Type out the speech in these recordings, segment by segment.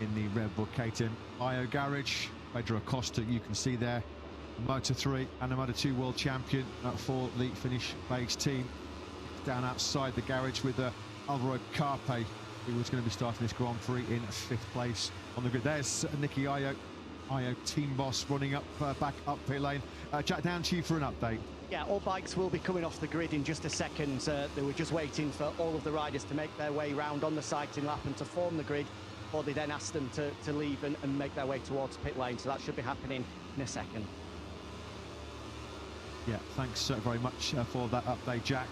in the Red Bull KTM IO garage. Pedro Acosta, you can see there, Moto3 and the Moto2 world champion for the Finnish-based team. Down outside the garage with Alvaro Carpe, who was going to be starting this Grand Prix in 5th place on the grid. There's Nicky Ayo team boss running up back up pit lane. Jack, down to you for an update. Yeah, all bikes will be coming off the grid in just a second. They were just waiting for all of the riders to make their way round on the sighting lap and to form the grid before they then asked them to leave and make their way towards pit lane. So that should be happening in a second. Yeah, thanks very much for that update, Jack.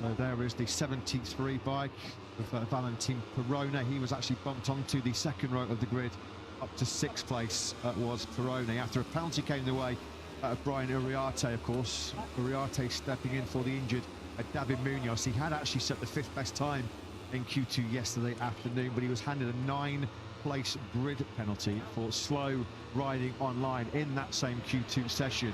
So there is the 73 bike of Valentin Perrone. He was actually bumped onto the second row of the grid. Up to 6th place was Perrone after a penalty came the way of Brian Uriarte, of course. Uriarte stepping in for the injured David Munoz. He had actually set the 5th best time in Q2 yesterday afternoon, but he was handed a 9-place grid penalty for slow riding online in that same Q2 session,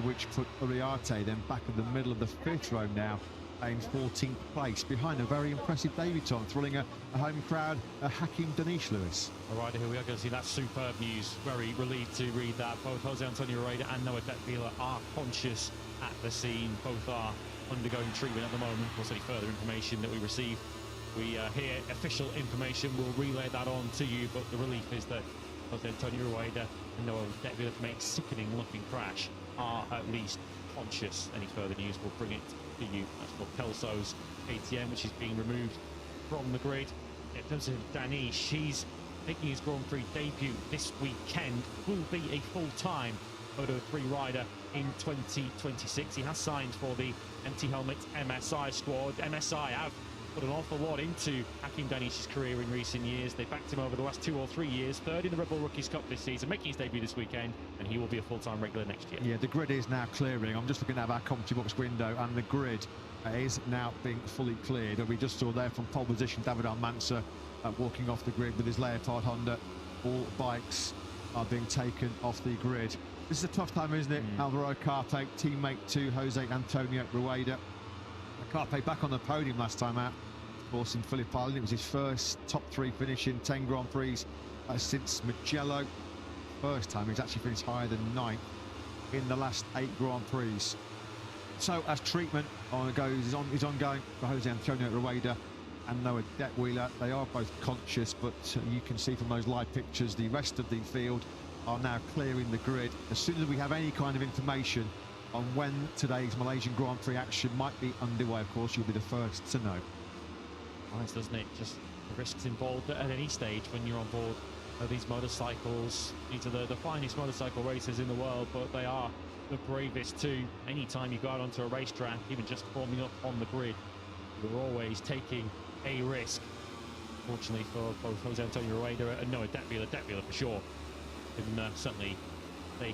which put Uriarte then back in the middle of the 5th row now, in 14th place, behind a very impressive debutant, thrilling a home crowd, Hakim Danish Lewis. All right, here we are going to see that superb news. Very relieved to read that. Both Jose Antonio Rueda and Noah Detwiler are conscious at the scene. Both are undergoing treatment at the moment. Of course, any further information that we receive, we hear official information, we'll relay that on to you, but the relief is that Jose Antonio Rueda and Noah Detwiler, from a sickening looking crash, are at least conscious. Any further news, we'll bring it to you. That's for Kelso's KTM, which is being removed from the grid. In terms of Danish, he's making his Grand Prix debut this weekend, will be a full-time Moto3 rider in 2026. He has signed for the empty helmet MSI squad. MSI have put an awful lot into Hakim Danish's career in recent years. They backed him over the last 2 or 3 years, 3rd in the Red Bull Rookies Cup this season, making his debut this weekend, and he will be a full-time regular next year. Yeah, the grid is now clearing. I'm just looking at our commentary box window, and the grid is now being fully cleared. And we just saw there from pole position David Almanza walking off the grid with his Leopard Honda. All bikes are being taken off the grid. This is a tough time, isn't it? Alvaro Carpe, teammate to Jose Antonio Rueda. Carpe back on the podium last time out, of course, in Phillip Island. It was his first top 3 finish in 10 Grand Prix since Mugello. First time he's actually finished higher than 9th in the last 8 Grand Prix. So as treatment is ongoing for Jose Antonio Rueda and Noah Detwiler. They are both conscious, but you can see from those live pictures the rest of the field are now clearing the grid. As soon as we have any kind of information on when today's Malaysian Grand Prix action might be underway, of course, you'll be the first to know. Nice, doesn't it? Just the risks involved at any stage when you're on board of these motorcycles. These are the finest motorcycle racers in the world, but they are the bravest too. Anytime you go out onto a racetrack, even just forming up on the grid, you're always taking a risk. Fortunately for both Jose Antonio Rueda and Noah Detwiler for sure. And certainly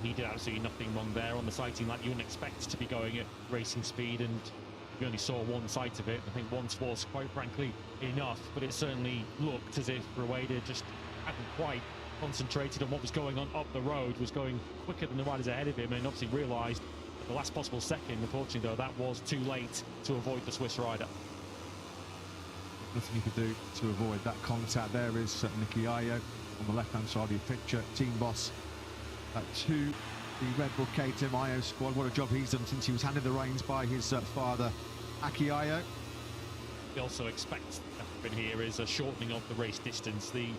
he did absolutely nothing wrong there on the sighting lap. You wouldn't expect to be going at racing speed, and we only saw one sight of it. I think once was quite frankly enough, but it certainly looked as if Rueda just hadn't quite concentrated on what was going on up the road, was going quicker than the riders ahead of him, and obviously realised at the last possible second. Unfortunately though, that was too late to avoid the Swiss rider. Nothing you could do to avoid that contact. There is Nicky Ayo on the left hand side of your picture, team boss to the Red Bull KTM IO squad. What a job he's done since he was handed the reins by his father, Aki Ayo. We also expect to happen here is a shortening of the race distance. The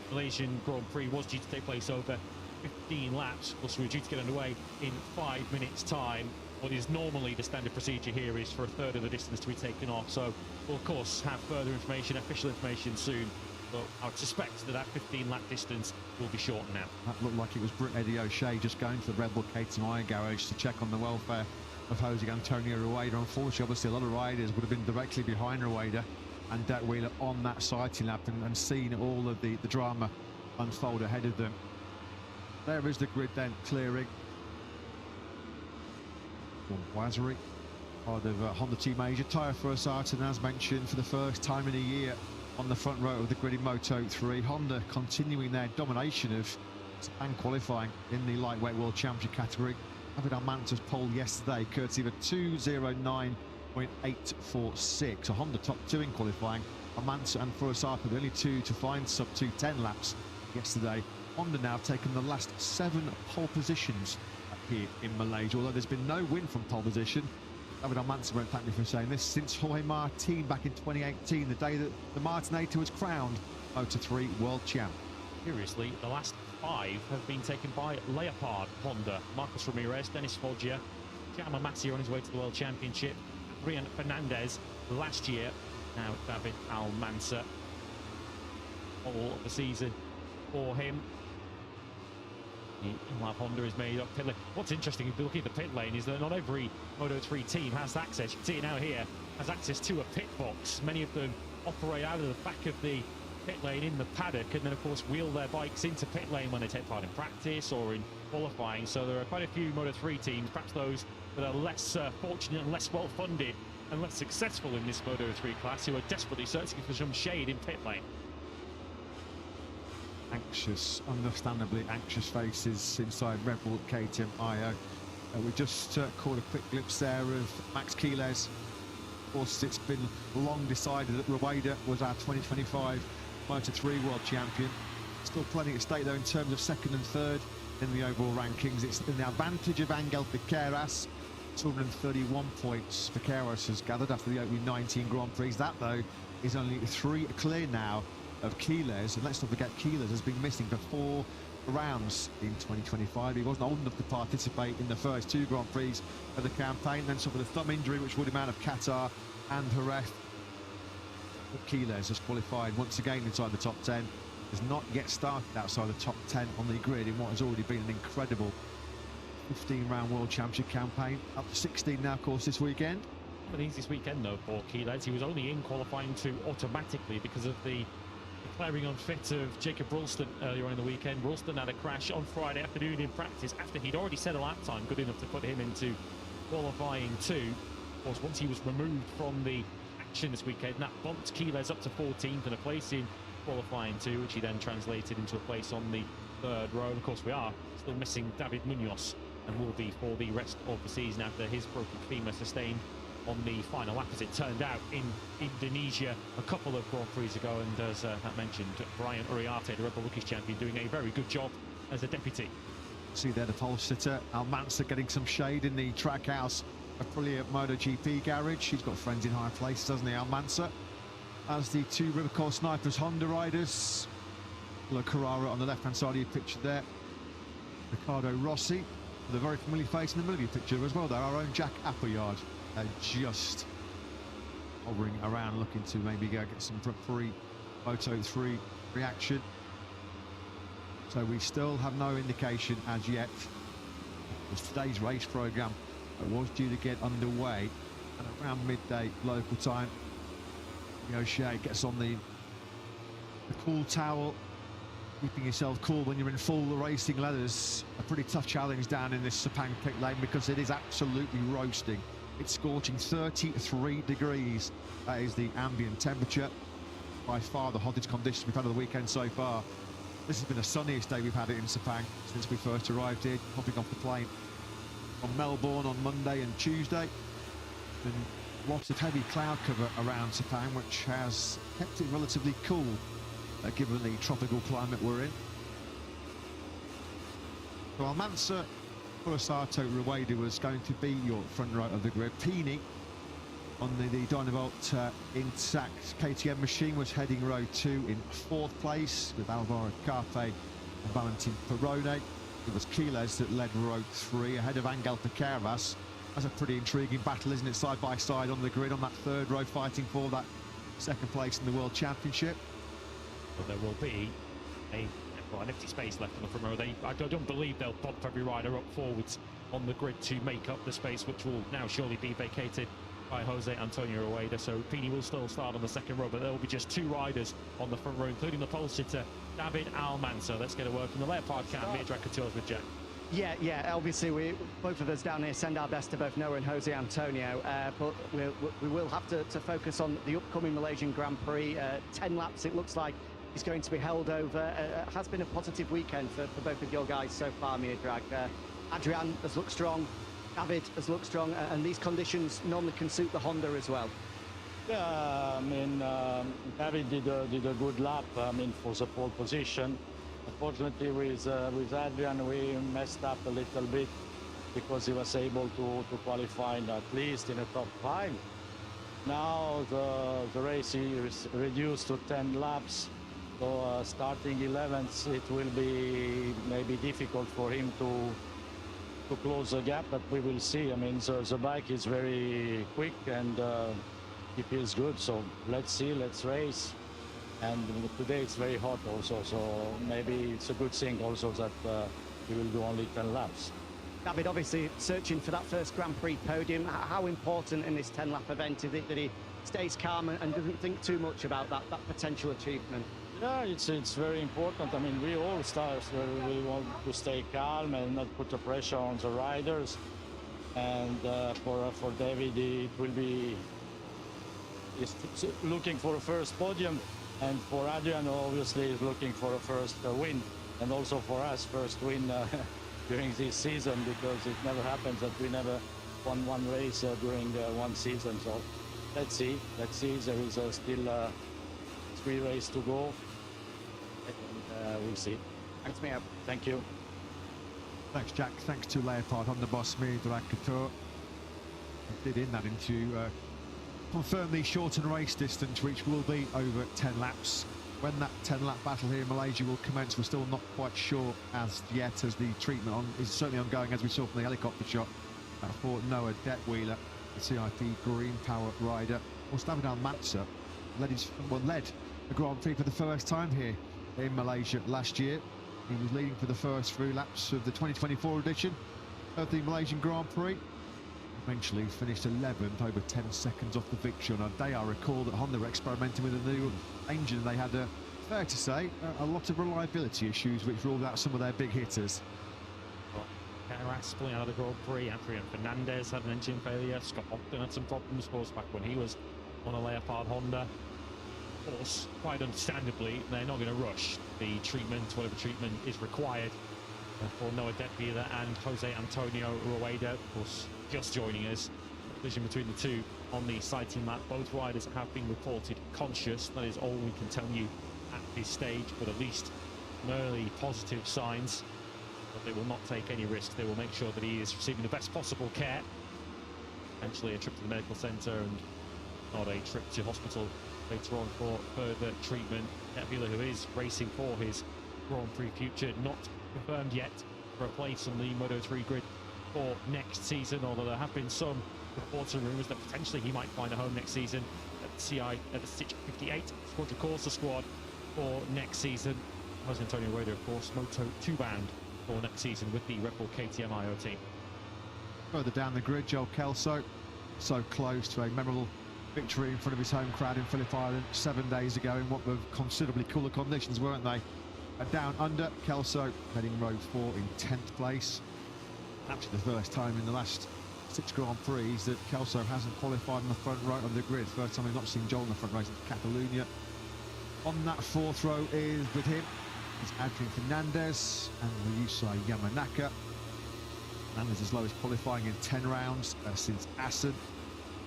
Malaysian Grand Prix was due to take place over 15 laps. Plus, we were due to get underway in 5 minutes' time. What is normally the standard procedure here is for a third of the distance to be taken off. So we'll, of course, have further information, official information soon. But I would suspect that 15-lap distance will be shortened now. That looked like it was Eddie O'Shea just going to the Red Bull KTM IO garage to check on the welfare of Jose Antonio Rueda. Unfortunately, obviously, a lot of riders would have been directly behind Rueda and Detwiler on that sighting lap and seen all of the drama unfold ahead of them. There is the grid then clearing. Wazari, part of Honda Team Asia, tyre for Asata, and as mentioned, for the first time in a year on the front row of the grid in Moto3. Honda continuing their domination of Sepang qualifying in the lightweight world championship category. David Almanza's pole yesterday, courtesy of a 2:09.846. A Honda top 2 in qualifying Almanza and Furusato, the only two to find sub 2:10 laps yesterday. Honda now have taken the last 7 pole positions here in Malaysia, although there's been no win from pole position. David Almanza won't thank me for saying this, since Jorge Martin back in 2018, the day that the Martinator was crowned Moto3 World Champ. Curiously, the last 5 have been taken by Leopard Honda. Marcos Ramirez, Dennis Foggia, Jaume Masia on his way to the World Championship, Rian Fernandez last year, now David Almanza. All of the season for him. Lab Honda is made up pit lane. What's interesting if you look at the pit lane is that not every Moto3 team has access. You can see it now here, has access to a pit box. Many of them operate out of the back of the pit lane in the paddock, and then of course wheel their bikes into pit lane when they take part in practice or in qualifying. So there are quite a few Moto3 teams, perhaps those that are less fortunate and less well funded and less successful in this Moto3 class, who are desperately searching for some shade in pit lane. Anxious, understandably anxious faces inside Red Bull KTM IO. We just caught a quick glimpse there of Max Quiles. Of course, it's been long decided that Rueda was our 2025 Moto3 World Champion. Still plenty at stake though in terms of second and third in the overall rankings. It's in the advantage of Angel Piqueras. 231 points Piqueras has gathered after the opening 19 Grand Prix. That though is only 3 clear now of Quiles, and let's not forget Quiles has been missing for 4 rounds in 2025. He wasn't old enough to participate in the first 2 Grand Prix of the campaign, then suffered a thumb injury which ruled him out of Qatar and Jerez. Quiles has qualified once again inside the top 10, has not yet started outside the top 10 on the grid in what has already been an incredible 15-round World Championship campaign, up to 16 now of course this weekend. Not an easy weekend though for Quiles. He was only in qualifying 2 automatically because of the declaring unfit of Jacob Ralston earlier on in the weekend. Ralston had a crash on Friday afternoon in practice after he'd already set a lap time good enough to put him into qualifying 2. Of course, once he was removed from the action this weekend, that bumped Quiles up to 14th and a place in qualifying 2, which he then translated into a place on the 3rd row. And of course, we are still missing David Munoz and will be for the rest of the season after his broken femur sustained on the final lap, as it turned out, in Indonesia a couple of Grand Prix ago. And as Matt mentioned, Brian Uriarte, the Red Bull Rookies champion, doing a very good job as a deputy. See there the pole sitter Almanza getting some shade in the track house of brilliant MotoGP garage. He's got friends in high places, doesn't he, Almanza? As the 2 River Course Snipers Honda riders, La Carrara on the left-hand side of your picture there, Ricardo Rossi, with a very familiar face in the middle of your picture as well there, our own Jack Appleyard. Just hovering around looking to maybe go get some pre-Moto3 reaction. So we still have no indication as yet. Today's race programme was due to get underway and around midday local time. O'Shea gets on the cool towel, keeping yourself cool when you're in full racing leathers. A pretty tough challenge down in this Sepang pit lane because it is absolutely roasting. It's scorching 33 degrees. That is the ambient temperature. By far the hottest conditions we've had of the weekend so far. This has been the sunniest day we've had it in Sepang since we first arrived here, hopping off the plane from Melbourne on Monday and Tuesday. And lots of heavy cloud cover around Sepang, which has kept it relatively cool, given the tropical climate we're in. So Almanza, Furusato, Rueda was going to be your front row of the grid. Pini on the Dynabolt intact KTM machine was heading row 2 in 4th place with Alvaro Carpe and Valentin Perrone. It was Quiles that led row 3 ahead of Angel Piqueras. That's a pretty intriguing battle, isn't it, side by side on the grid on that 3rd row, fighting for that 2nd place in the World Championship. Well, there will be an empty space left on the front row. I don't believe they'll pop every rider up forwards on the grid to make up the space, which will now surely be vacated by Jose Antonio Rueda. So Pini will still start on the 2nd row, but there will be just 2 riders on the front row, including the pole sitter David Almanza. Let's get a work on the Leopard cam. Mid-track tours with Jack. Yeah, obviously both of us down here send our best to both Noah and Jose Antonio, but we will have to focus on the upcoming Malaysian Grand Prix. 10 laps it looks like is going to be held over. Has been a positive weekend for both of your guys so far, Mia-Drag. Adrian has looked strong, David has looked strong, and these conditions normally can suit the Honda as well. Yeah, I mean, David did a good lap. I mean, for the pole position. Unfortunately, with Adrian, we messed up a little bit because he was able to qualify at least in the top 5. Now the race is reduced to 10 laps. So starting 11th, it will be maybe difficult for him to close the gap, but we will see. I mean, the bike is very quick and he feels good. So let's see, let's race. And today it's very hot also, so maybe it's a good thing also that we will do only 10 laps. David, obviously searching for that first Grand Prix podium. How important in this 10-lap event is it that he stays calm and doesn't think too much about that potential achievement? Yeah, it's very important. I mean, we all stars we want to stay calm and not put the pressure on the riders. And for David, it will be looking for a first podium, and for Adrian, obviously, is looking for a first win, and also for us, first win during this season, because it never happens that we never won one race during one season. So let's see. There is still 3 races to go, and we'll see. Thanks, Mia. Thank you. Thanks, Jack. Thanks to Leopard Honda boss Moto3 RACE. Did in that into confirm the shortened race distance, which will be over 10 laps. When that 10-lap battle here in Malaysia will commence, we're still not quite sure as yet, as the treatment is certainly ongoing, as we saw from the helicopter shot for Noah Detweiler, the CIP Green Power rider. Well, David Almanza led the Grand Prix for the first time here in Malaysia last year. He was leading for the first 3 laps of the 2024 edition of the Malaysian Grand Prix. Eventually finished 11th, over 10 seconds off the victory on a day, I recall, that Honda were experimenting with a new engine. They had, fair to say, a lot of reliability issues, which ruled out some of their big hitters. Carras pulling out of the Grand Prix. Adrian Fernandez had an engine failure. Scott Ogden had some problems, of course, back when he was on a Leopard Honda. Of course, quite understandably, they're not going to rush the treatment, whatever treatment is required for Noah Detweiler and Jose Antonio Rueda, of course, just joining us. Collision between the two on the sighting lap. Both riders have been reported conscious. That is all we can tell you at this stage, but at least some early positive signs. But they will not take any risks. They will make sure that he is receiving the best possible care. Potentially a trip to the medical centre and not a trip to hospital later on for further treatment. Detweiler, who is racing for his Grand Prix future, not confirmed yet for a place on the Moto3 grid for next season, although there have been some reports and rumours that potentially he might find a home next season at the Stitch 58 Quadricorsa squad for next season. Jose Antonio Rueda, of course, Moto2 bound for next season with the Red Bull KTM IO team. Further down the grid, Joel Kelso, so close to a memorable victory in front of his home crowd in Phillip Island 7 days ago in what were considerably cooler conditions, weren't they? Down under, Kelso heading row 4 in 10th place. Actually the first time in the last 6 Grand Prix that Kelso hasn't qualified on the front right of the grid. First time we've not seen Joel in the front row since Catalunya. On that 4th row is with him is Adrian Fernandez and Ryusai Yamanaka. Fernandez is lowest qualifying in 10 rounds since Assen.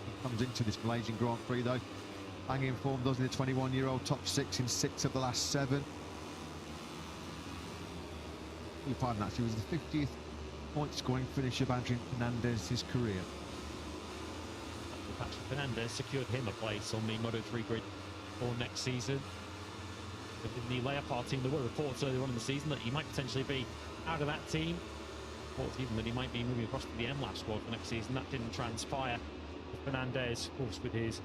He comes into this Malaysian Grand Prix though, hanging form, doesn't the 21-year-old, top 6 in 6 of the last 7. Pardon that, he was the 50th point scoring finish of Adrian Fernandez's career. Patrick Fernandez secured him a place on the Moto3 grid for next season. Within the Leopard team, there were reports earlier on in the season that he might potentially be out of that team. Reports even that he might be moving across to the MLAP squad for next season. That didn't transpire. Fernandez, of course, with his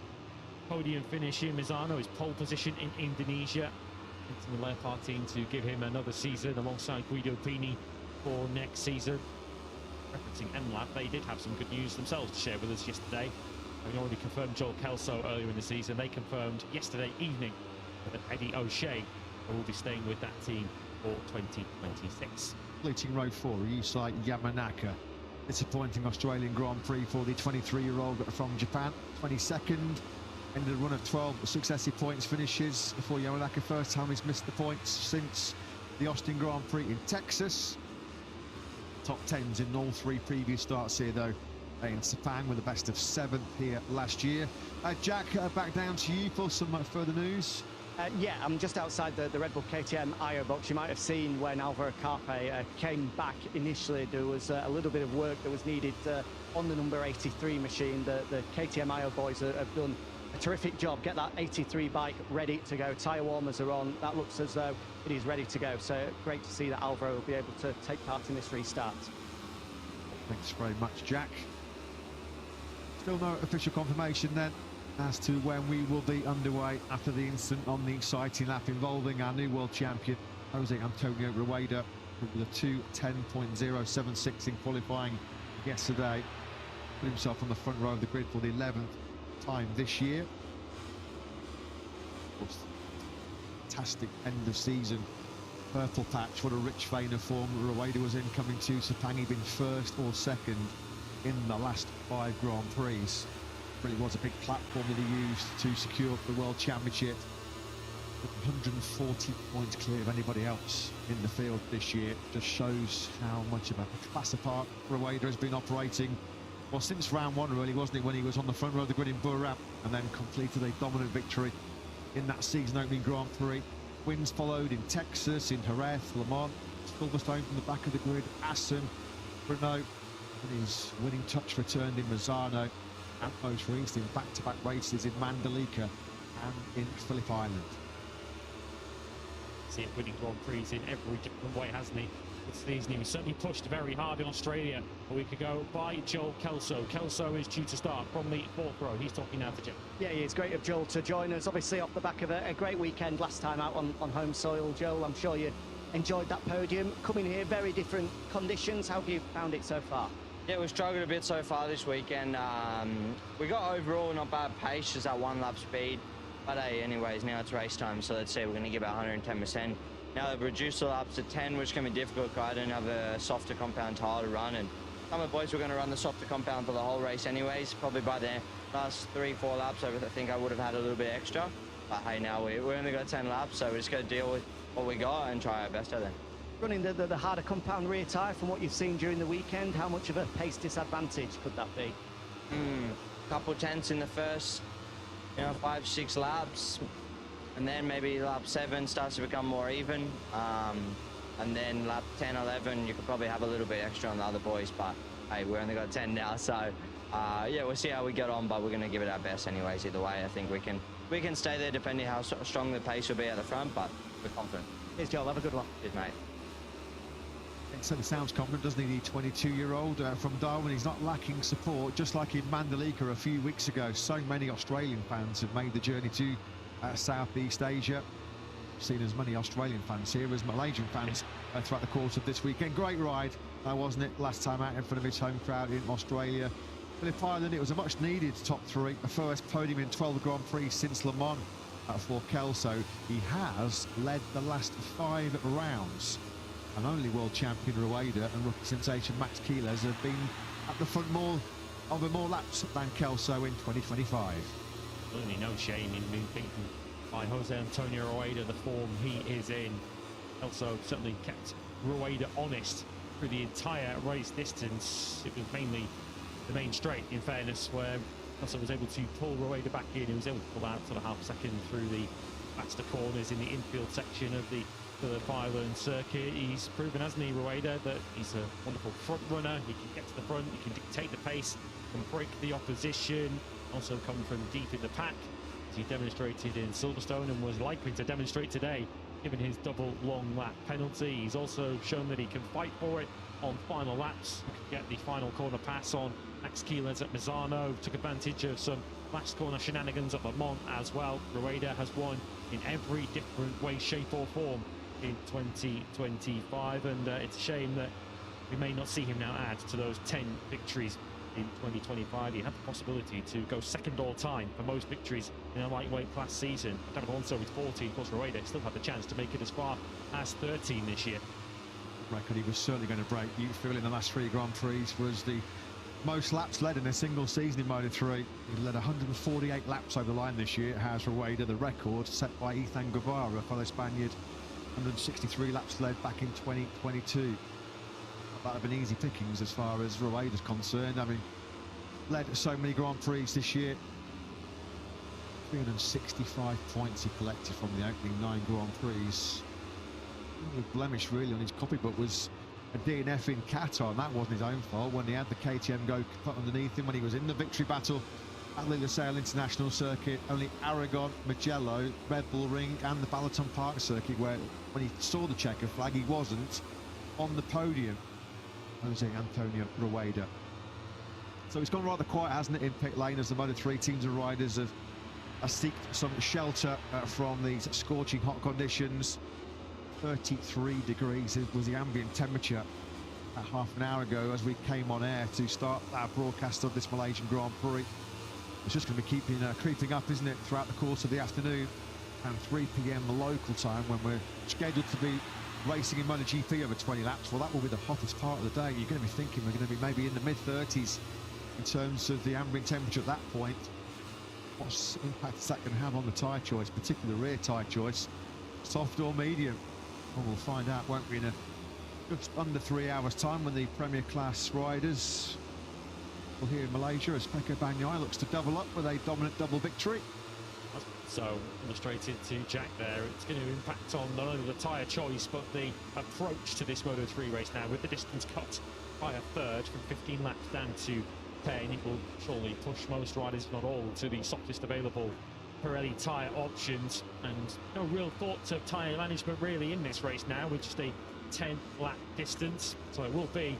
podium finish in Misano, his pole position in Indonesia, into the Leopard team to give him another season alongside Guido Pini for next season. Referencing MLAP, they did have some good news themselves to share with us yesterday. Having already confirmed Joel Kelso earlier in the season, they confirmed yesterday evening that Eddie O'Shea will be staying with that team for 2026. Completing row 4, Ryusai Yamanaka. Disappointing Australian Grand Prix for the 23-year-old from Japan. 22nd, ended a run of 12 successive points finishes for Yamanaka. First time he's missed the points since the Austin Grand Prix in Texas. Top 10s in all 3 previous starts here though in Sepang with the best of 7th here last year. Jack, back down to you for some further news. Yeah, I'm just outside the Red Bull KTM IO box. You might have seen when Alvaro Carpe came back initially, there was a little bit of work that was needed on the number 83 machine. The KTM IO boys have done a terrific job. Get that 83 bike ready to go. Tyre warmers are on. That looks as though it is ready to go. So great to see that Alvaro will be able to take part in this restart. Thanks very much, Jack. Still no official confirmation then as to when we will be underway after the incident on the exciting lap involving our new world champion, Jose Antonio Rueda, with a 2:10.076 in qualifying yesterday. Put himself on the front row of the grid for the 11th time this year. Of course, fantastic end of season purple patch. What a rich vein of form Rueda was in coming to Sepang. He'd been first or second in the last 5 Grand Prix. Really was a big platform that he used to secure the World Championship. 140 points clear of anybody else in the field this year. Just shows how much of a class apart Rueda has been operating. Well, since round 1 really, wasn't it, when he was on the front row of the grid in Burra and then completed a dominant victory in that season opening Grand Prix. Wins followed in Texas, in Jerez, Le Mans, Silverstone from the back of the grid, Assen, Brno, and his winning touch returned in Misano, and most recently in back-to-back races in Mandalika and in Phillip Island. See him winning Grand Prix in every different way, hasn't he? This season he was certainly pushed very hard in Australia a week ago by Joel Kelso. Kelso is due to start from the 4th row. He's talking now to Joel. Yeah, it's great of Joel to join us, obviously off the back of a great weekend last time out on home soil. Joel, I'm sure you enjoyed that podium. Coming here, very different conditions. How have you found it so far? Yeah, we've struggled a bit so far this weekend. We got overall not bad pace, just that 1 lap speed. But hey, anyways, now it's race time, so let's see, we're going to give our 110%. Now they've reduced the laps to 10, which can be difficult because I don't have a softer compound tyre to run, and some of the boys were going to run the softer compound for the whole race anyways. Probably by the last 3-4 laps, I think I would have had a little bit extra. But hey, now we only got 10 laps, so we're just going to deal with what we got and try our best at it. Running the harder compound rear tyre, from what you've seen during the weekend, how much of a pace disadvantage could that be? Couple tenths in the first 5-6 laps, and then maybe lap 7 starts to become more even, and then lap 10-11 you could probably have a little bit extra on the other boys, but hey, we only got 10 now, so yeah, we'll see how we get on, but we're going to give it our best anyways. Either way, I think we can stay there depending how strong the pace will be at the front, but we're confident. Here's Joel, have a good one. Cheers, mate. It certainly sounds confident, doesn't he, the 22-year-old from Darwin. He's not lacking support, just like in Mandalika a few weeks ago. So many Australian fans have made the journey to Southeast Asia. Seen as many Australian fans here as Malaysian fans throughout the course of this weekend. Great ride, wasn't it, last time out in front of his home crowd in Australia. Phillip Island, it was a much-needed top 3, the first podium in 12 Grand Prix since Le Mans for Kelso. He has led the last 5 rounds. And only world champion Rueda and rookie sensation Max Keeles have been at the front more laps than Kelso in 2025. Certainly no shame in being beaten by Jose Antonio Rueda, the form he is in. Kelso certainly kept Rueda honest through the entire race distance. It was mainly the main straight, in fairness, where Kelso was able to pull Rueda back in. He was able to pull out sort of half a second through the faster corners in the infield section of the Phillip Island circuit. He's proven, hasn't he, Rueda, that he's a wonderful front runner. He can get to the front, he can dictate the pace, can break the opposition, also come from deep in the pack, as he demonstrated in Silverstone and was likely to demonstrate today, given his double long lap penalty. He's also shown that he can fight for it on final laps. He could get the final corner pass on Max Keeles at Misano, took advantage of some last corner shenanigans at Le Mans as well. Rueda has won in every different way, shape or form in 2025, and it's a shame that we may not see him now add to those 10 victories in 2025. He had the possibility to go second all time for most victories in a lightweight class season. David Alonso with 14, of course Rueda still had the chance to make it as far as 13 this year. Record he was certainly going to break. You feel in the last 3 Grand Prix was the most laps led in a single season in Moto3. He led 148 laps over the line this year. It has Rueda, the record set by Ethan Guevara, fellow Spaniard. 163 laps led back in 2022. That would have been easy pickings as far as Rueda's concerned. I mean, led so many Grand Prix this year. 365 points he collected from the opening 9 Grand Prix. The only blemish really on his copybook was a DNF in Qatar, and that wasn't his own fault when he had the KTM go put underneath him when he was in the victory battle at the Lusail International Circuit. Only Aragon, Mugello, Red Bull Ring and the Balaton Park Circuit, where when he saw the checker flag he wasn't on the podium. Jose Antonio Rueda. So it's gone rather quiet, hasn't it, in pit lane, as the Moto3 teams and riders have seeked some shelter from these scorching hot conditions. 33 degrees was the ambient temperature half an hour ago as we came on air to start our broadcast of this Malaysian Grand Prix. It's just going to be creeping up, isn't it, throughout the course of the afternoon. And 3 p.m. local time, when we're scheduled to be racing in MotoGP over 20 laps, well, that will be the hottest part of the day. You're going to be thinking we're going to be maybe in the mid-30s in terms of the ambient temperature at that point. What impact is that going to have on the tyre choice, particularly the rear tyre choice? Soft or medium? Well, we'll find out, won't we, in just under 3 hours' time, when the Premier Class riders will here in Malaysia as Pecco Bagnaia looks to double up with a dominant double victory. So illustrated to Jack there, it's going to impact on not only the tyre choice but the approach to this Moto3 race now, with the distance cut by a third from 15 laps down to 10. It will surely push most riders, if not all, to the softest available Pirelli tyre options, and no real thoughts of tyre management really in this race now, with just a 10 lap distance. So it will be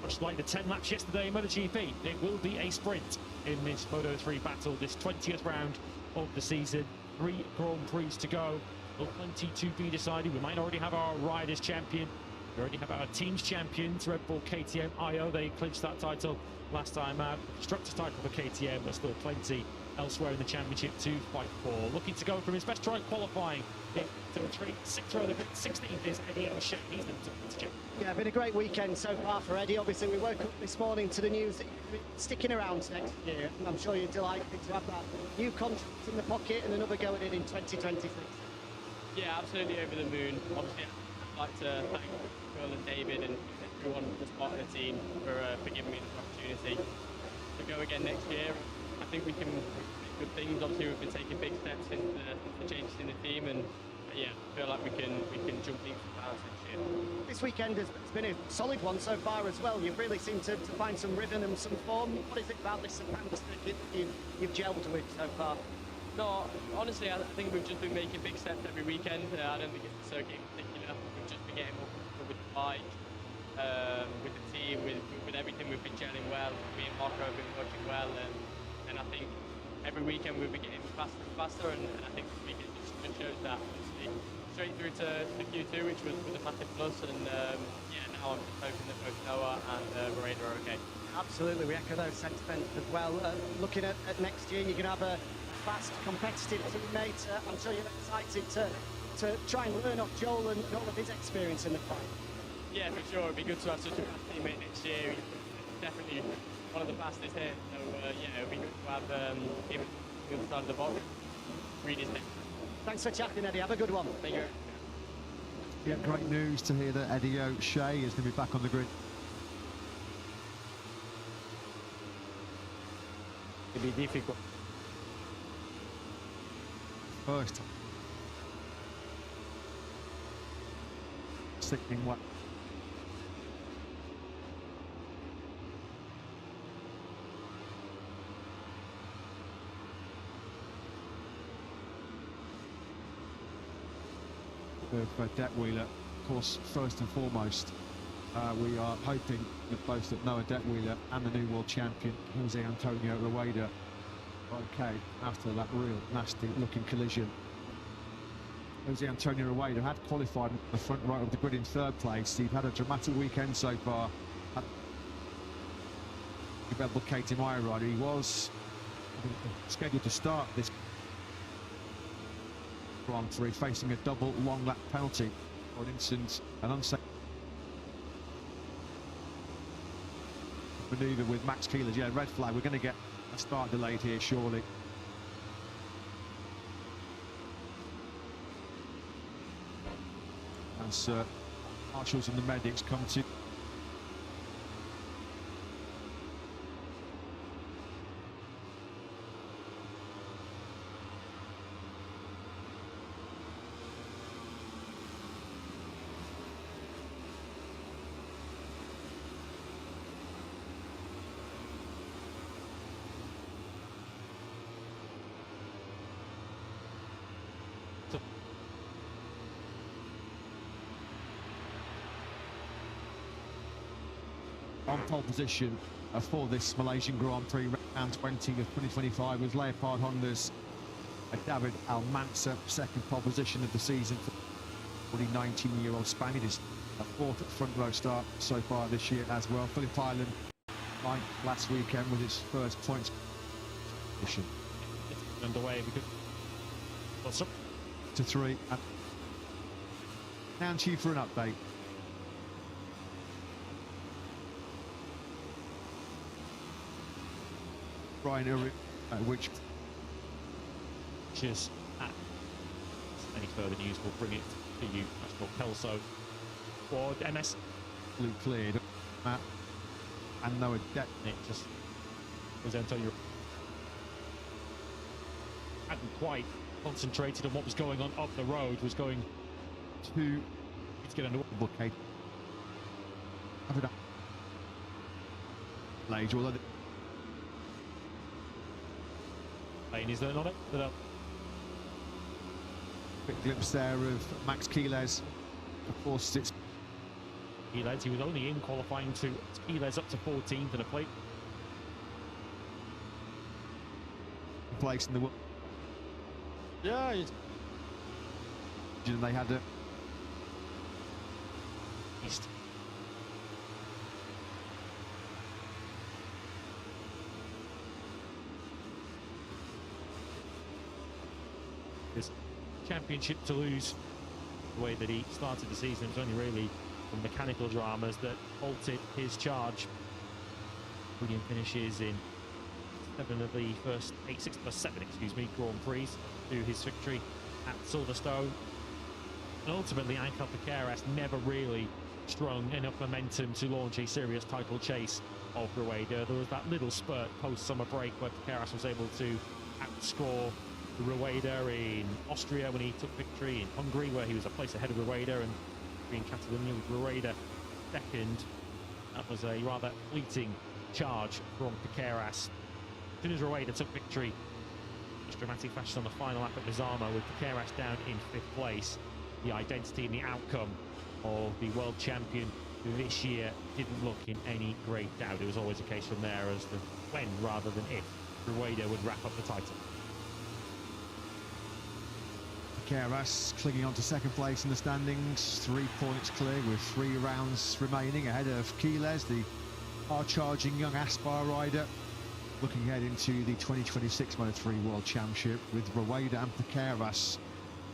much like the 10 laps yesterday in MotoGP. It will be a sprint in this Moto3 battle, this 20th round of the season. 3 Grand Prix to go. Well, plenty to be decided. We might already have our riders champion. We already have our teams champions. Red Bull, KTM, IO, they clinched that title last time out. Constructors title for KTM. There's still plenty elsewhere in the championship to fight for. Looking to go from his best try qualifying in 3, 6th row, the 16th is Eddie O'Shea. He's the top. Yeah, been a great weekend so far for Eddie. Obviously, we woke up this morning to the news that you're sticking around next year, and I'm sure you're delighted to have that new contract in the pocket and another going in 2026. Yeah, absolutely over the moon. Obviously, I'd like to thank Phil and David and everyone that's part of the team for giving me this opportunity to go again next year. I think we can make good things. Obviously, we've been taking big steps since the changes in the team, and yeah, I feel like we can jump leaps and bounds next year. This weekend has been a solid one so far as well. You've really seemed to find some rhythm and some form. What is it about this Sepang circuit that you've gelled with so far? No, honestly, I think we've just been making big steps every weekend. I don't think it's the circuit in particular. We've just been getting more comfortable with the bike, with the team, with everything. We've been gelling well. Me and Marco have been working well, and I think every weekend we've been getting faster and faster, and I think this weekend just shows that. Obviously, straight through to Q2, which was a massive plus, and yeah, now I'm just hoping that both Noah and Rueda are okay. Absolutely, we echo those sentiments as well. Looking at next year, you're going to have a fast, competitive teammate. I'm sure you're excited to try and learn off Joel and all of his experience in the fight. Yeah, for sure. It'd be good to have such a fast teammate next year. He's definitely one of the fastest here. So yeah, it'd be good to have him on the other side of the box. Read his neck. Thanks for chatting, Eddie. Have a good one. Thank you. Yeah, great news to hear that Eddie O'Shea is going to be back on the grid. It'll be difficult. First time. Sickening what? Of Det Wheeler, of course, first and foremost, we are hoping that both that Noah Det Wheeler and the new world champion Jose Antonio Rueda are okay after that real nasty looking collision. Jose Antonio Rueda had qualified at the front right of the grid in 3rd place. He'd had a dramatic weekend so far. Red Bull KTM rider. He was scheduled to start this Grand Prix facing a double long lap penalty for an incident, an unsafe manoeuvre with Max Keeler. Yeah, red flag. We're going to get a start delayed here surely. As marshals and the medics come to on pole position for this Malaysian Grand Prix round 20 of 2025 was Leopard Honda's David Almanza, second pole position of the season for the 19-year-old Spaniard. His fourth front row start so far this year as well. Phillip Island last weekend was his first points position. It's underway because what's up to 3. Now to you for an update. Brian Uri, which is any further news, we'll bring it to you. That's called Kelso for MS. Blue cleared. Matt and Noah Depp. It just was Antonio. Hadn't quite concentrated on what was going on up the road. Was going to get under blockade. Lage, although lane is there not it? Quick glimpse there of Max Quiles. Of course, it's Quiles. He was only in qualifying to Quiles up to 14th in a plate. Place in the world. Yeah, it's And they had a East. His championship to lose. The way that he started the season, it was only really from mechanical dramas that halted his charge. William finishes in 7 of the first 6 plus 7, Grand Prix to his victory at Silverstone. And ultimately, Angel Piqueras never really strung enough momentum to launch a serious title chase of Rueda. There was that little spurt post-summer break where Piqueras was able to outscore Rueda in Austria when he took victory, in Hungary where he was a place ahead of Rueda, and in Catalonia with Rueda second. That was a rather fleeting charge from Piqueras. As soon as Rueda took victory in dramatic fashion on the final lap at Misano, with Piqueras down in 5th place, the identity and the outcome of the world champion who this year didn't look in any great doubt. It was always a case from there as to when rather than if Rueda would wrap up the title. Piqueras clinging on to 2nd place in the standings, 3 points clear with 3 rounds remaining ahead of Quiles, the hard-charging young Aspar rider, looking ahead into the 2026 Moto3 World Championship with Rueda and Piqueras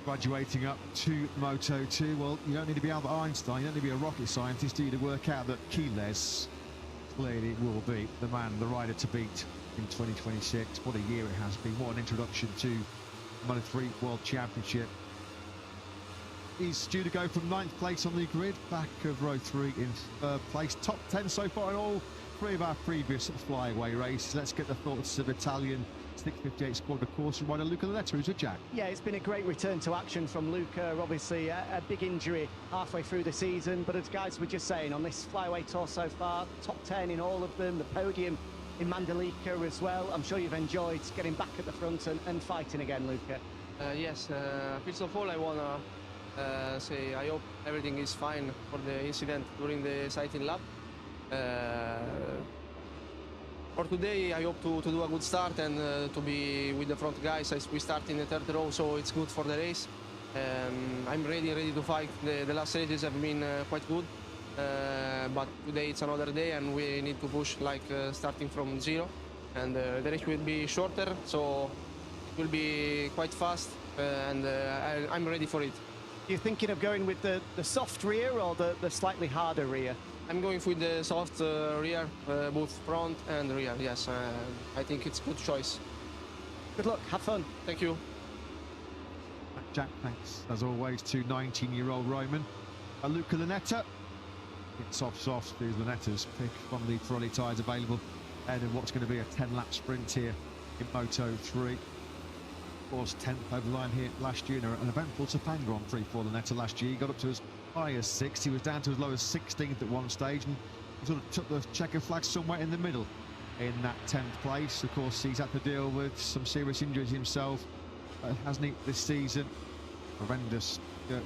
graduating up to Moto2. Well, you don't need to be Albert Einstein, you don't need to be a rocket scientist, do you, to work out that Quiles clearly will be the man, the rider to beat in 2026. What a year it has been, what an introduction to Moto3 World Championship. He's due to go from 9th place on the grid, back of row 3 in 3rd place. Top 10 so far in all 3 of our previous flyaway races. Let's get the thoughts of Italian 658 squad of course rider Luca Loretta, who's with Jack. Yeah, it's been a great return to action from Luca. Obviously a big injury halfway through the season, but as guys were just saying, on this flyaway tour so far, top 10 in all of them, the podium in Mandalika as well. I'm sure you've enjoyed getting back at the front and fighting again, Luca. Yes, first of all I want to say I hope everything is fine for the incident during the sighting lap. For today I hope to do a good start and to be with the front guys as we start in the 3rd row, so it's good for the race. I'm ready to fight. The last races have been quite good, but today it's another day and we need to push, like starting from 0, and the race will be shorter, so it will be quite fast, and I'm ready for it. You're thinking of going with the soft rear or the slightly harder rear? I'm going with the soft rear, both front and rear, yes. I think it's a good choice. Good luck, have fun. Thank you. Jack, thanks as always to 19-year-old Roman. Luca Lunetta. It's soft is Lunetta's pick from the Pirelli tyres available ahead of what's going to be a 10-lap sprint here in Moto3. Of course, 10th over the line here last year in an eventful Sepang Grand Prix for Lunetta last year. He got up to as high as 6th. He was down to as low as 16th at one stage and sort of took the checker flag somewhere in the middle in that 10th place. Of course, he's had to deal with some serious injuries himself, hasn't he, this season? Horrendous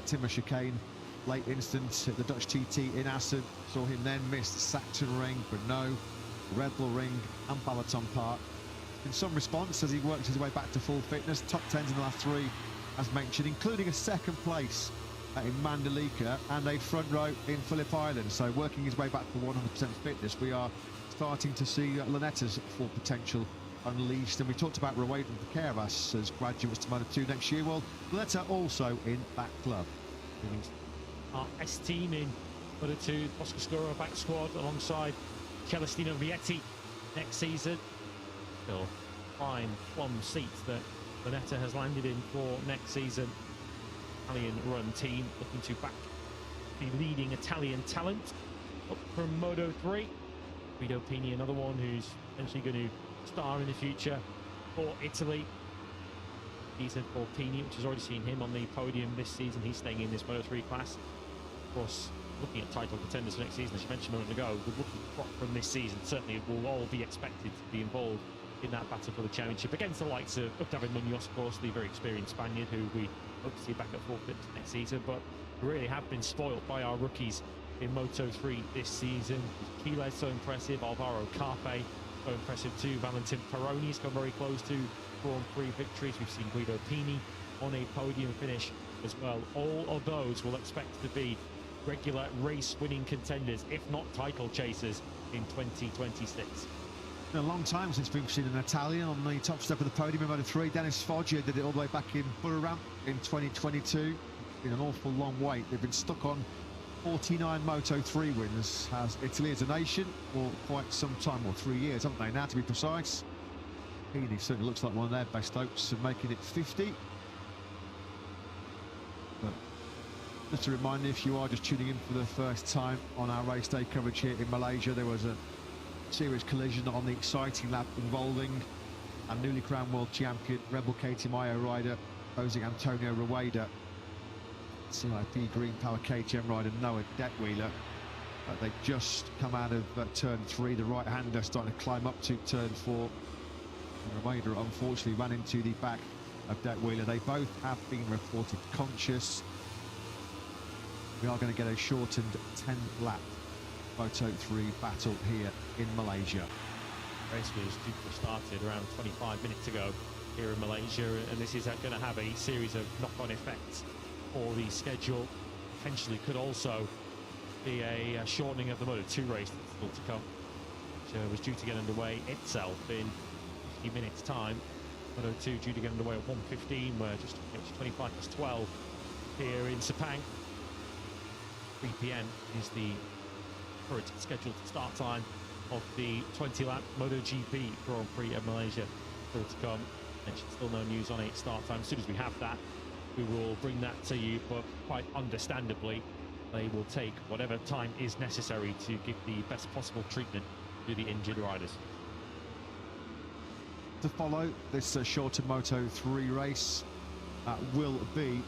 timber chicane late instance at the Dutch TT in Assen. Saw him then miss Saxon Ring, Brno, Red Bull Ring and Balaton Park. In some response, as he worked his way back to full fitness, top 10s in the last 3, as mentioned, including a second place in Mandalika and a front row in Phillip Island. So working his way back to 100% fitness, we are starting to see Lunetta's full potential unleashed. And we talked about Rueda and Piqueras as graduates to Moto2 next year. Well, Lunetta also in that club. Our S team in Moto2, Oscar Scuro back squad alongside Celestino Vietti next season. Still fine plum seats that Lunetta has landed in for next season. Italian run team looking to back the leading Italian talent up from Moto3. Guido Pini, another one who's potentially going to star in the future for Italy. Season for Pini, which has already seen him on the podium this season. He's staying in this Moto3 class. Of course, looking at title contenders for next season, as you mentioned a moment ago, the rookie crop from this season certainly will all be expected to be involved in that battle for the championship against the likes of David Munoz, of course, the very experienced Spaniard who we hope to see back at full fitness next season. But we really have been spoilt by our rookies in Moto3 this season. Quiles so impressive, Alvaro Carpe so impressive too. Valentin Peroni's come very close to Grand Prix victories. We've seen Guido Pini on a podium finish as well. All of those will expect to be regular race winning contenders, if not title chasers, in 2026. A long time since we've seen an Italian on the top step of the podium in Moto3. Dennis Foggia did it all the way back in Buriram in 2022. Been an awful long wait. They've been stuck on 49 Moto3 wins as Italy as a nation for quite some time, or 3 years, haven't they now, to be precise. Pini certainly looks like one of their best hopes of making it 50. But just a reminder, if you are just tuning in for the first time on our race day coverage here in Malaysia, there was a serious collision on the exciting lap involving our newly crowned world champion, Rebel KTM rider, Jose Antonio Rueda, CIP Green Power KTM rider Noah Detweiler. They just come out of turn 3, the right-hander starting to climb up to turn 4. And Rueda unfortunately ran into the back of Detweiler. They both have been reported conscious. We are going to get a shortened 10-lap Moto3 battle here in Malaysia. The race was due to have started around 25 minutes ago here in Malaysia, and this is going to have a series of knock-on effects for the schedule. Potentially could also be a shortening of the Moto2 race that's still to come, which was due to get underway itself in 50 minutes time. Moto2 due to get underway at 1:15. We're just 12 here in Sepang. 3 p.m. is the current scheduled start time of the 20-lap MotoGP Grand Prix of Malaysia still to come. Mentioned still no news on a start time. As soon as we have that, we will bring that to you, but quite understandably, they will take whatever time is necessary to give the best possible treatment to the injured riders. To follow this shorter Moto3 race will be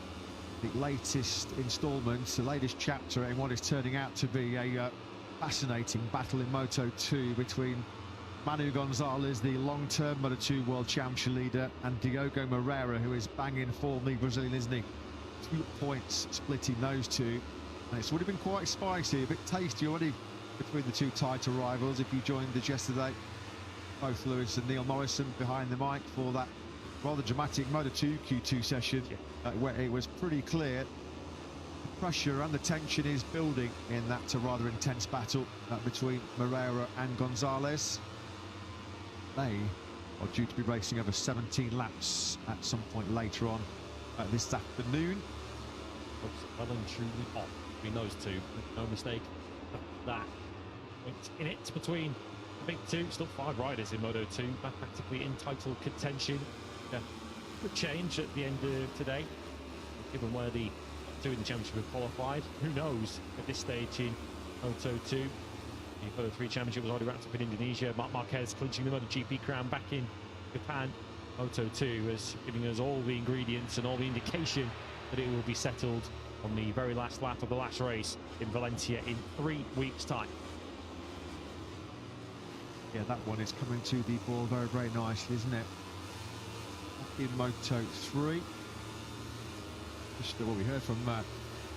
the latest instalment, the latest chapter in what is turning out to be a fascinating battle in Moto2 between Manu Gonzalez, the long-term Moto2 World Championship leader, and Diogo Moreira, who is banging form, the Brazilian, isn't he? 2 points splitting those two, and it's already been quite spicy, a bit tasty already between the two title rivals. If you joined us yesterday, both Lewis and Neil Morrison behind the mic for that rather dramatic Moto2 Q2 session, where it was pretty clear the pressure and the tension is building in that rather intense battle between Moreira and Gonzalez. They are due to be racing over 17 laps at some point later on this afternoon. Looks well and truly on between those two, no mistake of that. Point in it between the big two. Still 5 riders in Moto2, practically in title contention. Could change at the end of today, given where the two in the championship have qualified. Who knows at this stage in Moto2? The Moto3 championship was already wrapped up in Indonesia. Marc Marquez clinching the MotoGP crown back in Japan. Moto2 is giving us all the ingredients and all the indication that it will be settled on the very last lap of the last race in Valencia in 3 weeks' time. Yeah, that one is coming to the ball very, very nicely, isn't it? In Moto3, just what we heard from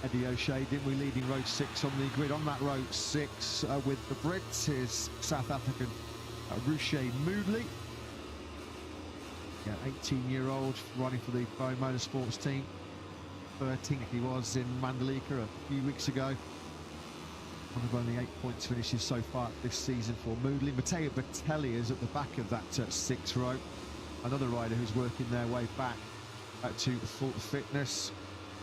Eddie O'Shea, didn't we, leading row 6 on the grid. On that row 6 with the Brits is South African Ruche Moodley. Yeah, 18-year-old riding for the Boeing Motorsports team. 13th he was in Mandalika a few weeks ago. One of only 8 points finishes so far this season for Moodley. Matteo Bertelli is at the back of that 6th row. Another rider who's working their way back to full fitness.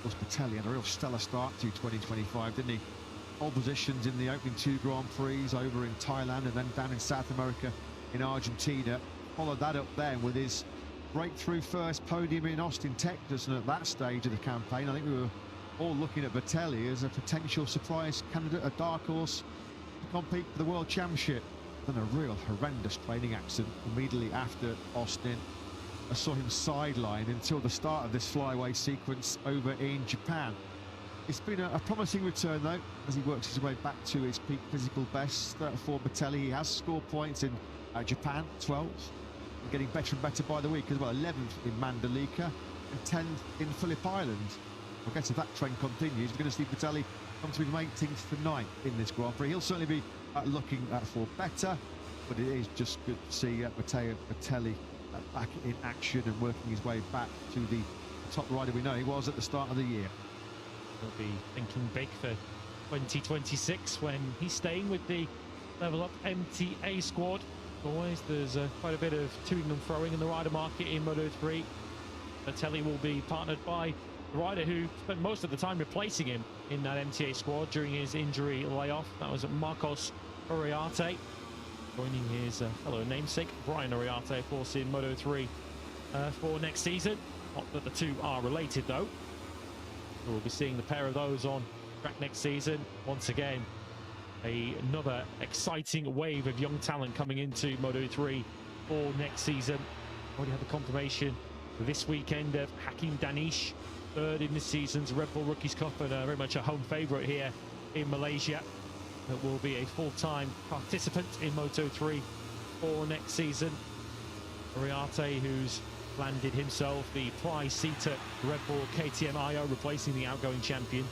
Of course, Bertelli had a real stellar start to 2025, didn't he? All positions in the opening 2 Grand Prix over in Thailand and then down in South America in Argentina. Followed that up then with his breakthrough first podium in Austin, Texas, and at that stage of the campaign, I think we were all looking at Bertelli as a potential surprise candidate, a dark horse to compete for the World Championship. Then a real horrendous training accident immediately after Austin. I saw him sidelined until the start of this flyaway sequence over in Japan. It's been a promising return though, as he works his way back to his peak physical best for Bertelli. He has scored points in Japan, 12, and getting better and better by the week as well. 11th in Mandalika and 10th in Phillip Island. I guess if that trend continues, we're going to see Bertelli come to be from 18th to 9th in this Grand Prix. He'll certainly be looking for better, but it is just good to see Matteo Bertelli back in action and working his way back to the top rider we know he was at the start of the year. He'll be thinking big for 2026 when he's staying with the Level Up MTA squad. Always there's quite a bit of toing and throwing in the rider market in Moto3. Bertelli will be partnered by the rider who spent most of the time replacing him in that MTA squad during his injury layoff. That was Marcos Uriarte, joining his fellow namesake Brian Uriarte, of course, in Moto3 for next season. Not that the two are related though. We'll be seeing the pair of those on track next season. Once again, another exciting wave of young talent coming into Moto3 for next season. Already had the confirmation this weekend of Hakim Danish, 3rd in this season's Red Bull Rookies Cup, and very much a home favourite here in Malaysia. That will be a full-time participant in Moto3 for next season. Uriarte, who's landed himself the prize seat at Red Bull KTM IO, replacing the outgoing champion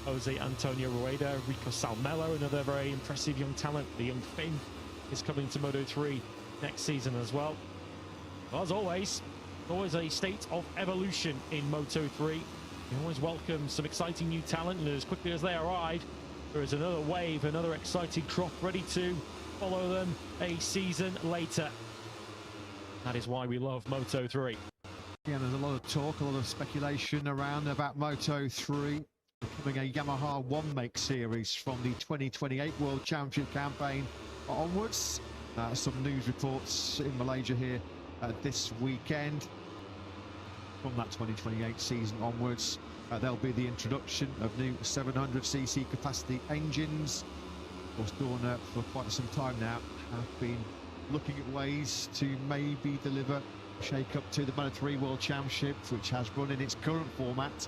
Jose Antonio Rueda. Rico Salmello, another very impressive young talent. The young Finn is coming to Moto3 next season as well. As always a state of evolution in Moto3. You always welcome some exciting new talent, and as quickly as they arrive, there is another wave, another exciting crop ready to follow them a season later. That is why we love Moto3. Yeah, there's a lot of talk, a lot of speculation around about Moto3 becoming a Yamaha one-make series from the 2028 World Championship campaign onwards. Some news reports in Malaysia here this weekend. From that 2028 season onwards, there'll be the introduction of new 700cc capacity engines. Of course, Dorna for quite some time now have been looking at ways to maybe deliver a shake-up to the Moto3 World Championship, which has run in its current format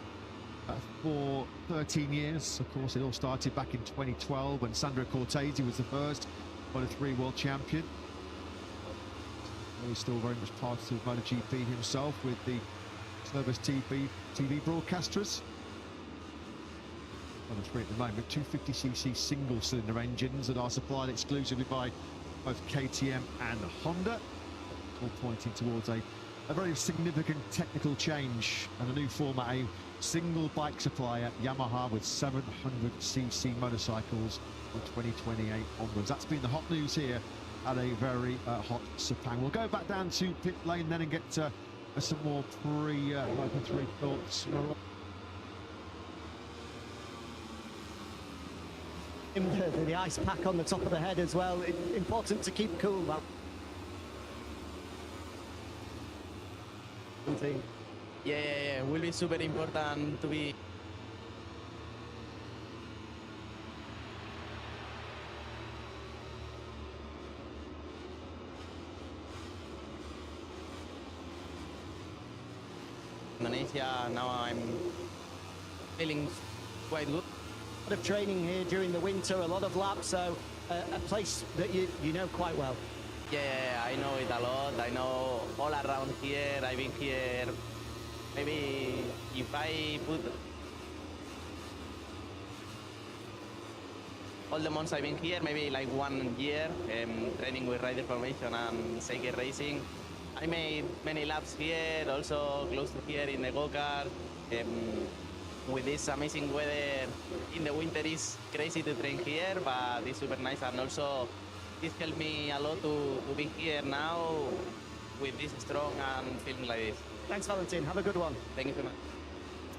for 13 years. Of course, it all started back in 2012 when Sandro Cortese was the first Moto3 World Champion. He's still very much part of MotoGP himself with the Service TV broadcasters. Moto3 at the moment, 250cc single-cylinder engines that are supplied exclusively by both KTM and Honda, all pointing towards a very significant technical change and a new format, a single bike supplier, Yamaha, with 700cc motorcycles from 2028 onwards. That's been the hot news here at a very hot Sepang. We'll go back down to pit lane then and get some more Moto3 thoughts. The ice pack on the top of the head as well. It's important to keep cool. Yeah, will be super important to be. Indonesia, now I'm feeling quite good. A lot of training here during the winter, a lot of laps, so a place that you know quite well. Yeah, I know it a lot. I know all around here. I've been here. Maybe if I put all the months I've been here, maybe like 1 year, training with Rider Formation and Seike Racing. I made many laps here, also close to here in the go-kart. With this amazing weather in the winter, it's crazy to train here, but it's super nice, and also it helped me a lot to be here now with this strong and feeling like this. Thanks, Valentin. Have a good one. Thank you so much.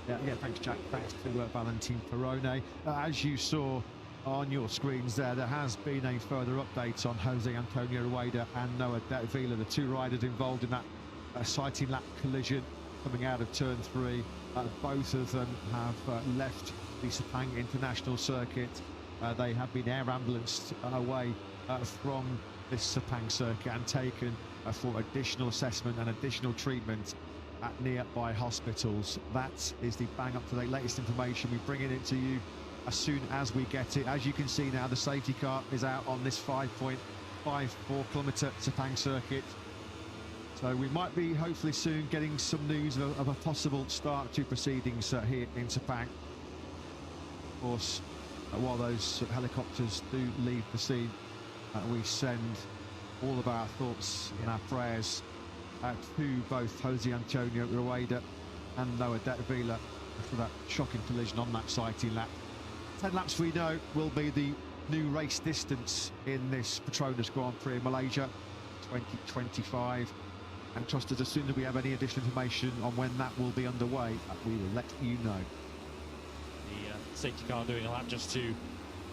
Yeah, thanks, Jack. Thanks to Valentin Perrone. As you saw on your screens there has been a further update on Jose Antonio Rueda and Noah Detweiler, the two riders involved in that sighting lap collision coming out of turn 3. Both of them have left the Sepang International Circuit. They have been air ambulanced away from this Sepang circuit and taken for additional assessment and additional treatment at nearby hospitals. That is the bang up to date latest information. We bring it to you as soon as we get it. As you can see now, the safety car is out on this 5.54 kilometre Sepang circuit. So we might be hopefully soon getting some news of a possible start to proceedings here in Sepang. Of course, while those helicopters do leave the scene, we send all of our thoughts and our prayers to both Jose Antonio Rueda and Noah Detweiler for that shocking collision on that sighting lap. 10 laps we know will be the new race distance in this Petronas Grand Prix in Malaysia 2025. And trust us, as soon as we have any additional information on when that will be underway, we will let you know. The safety car doing a lap just to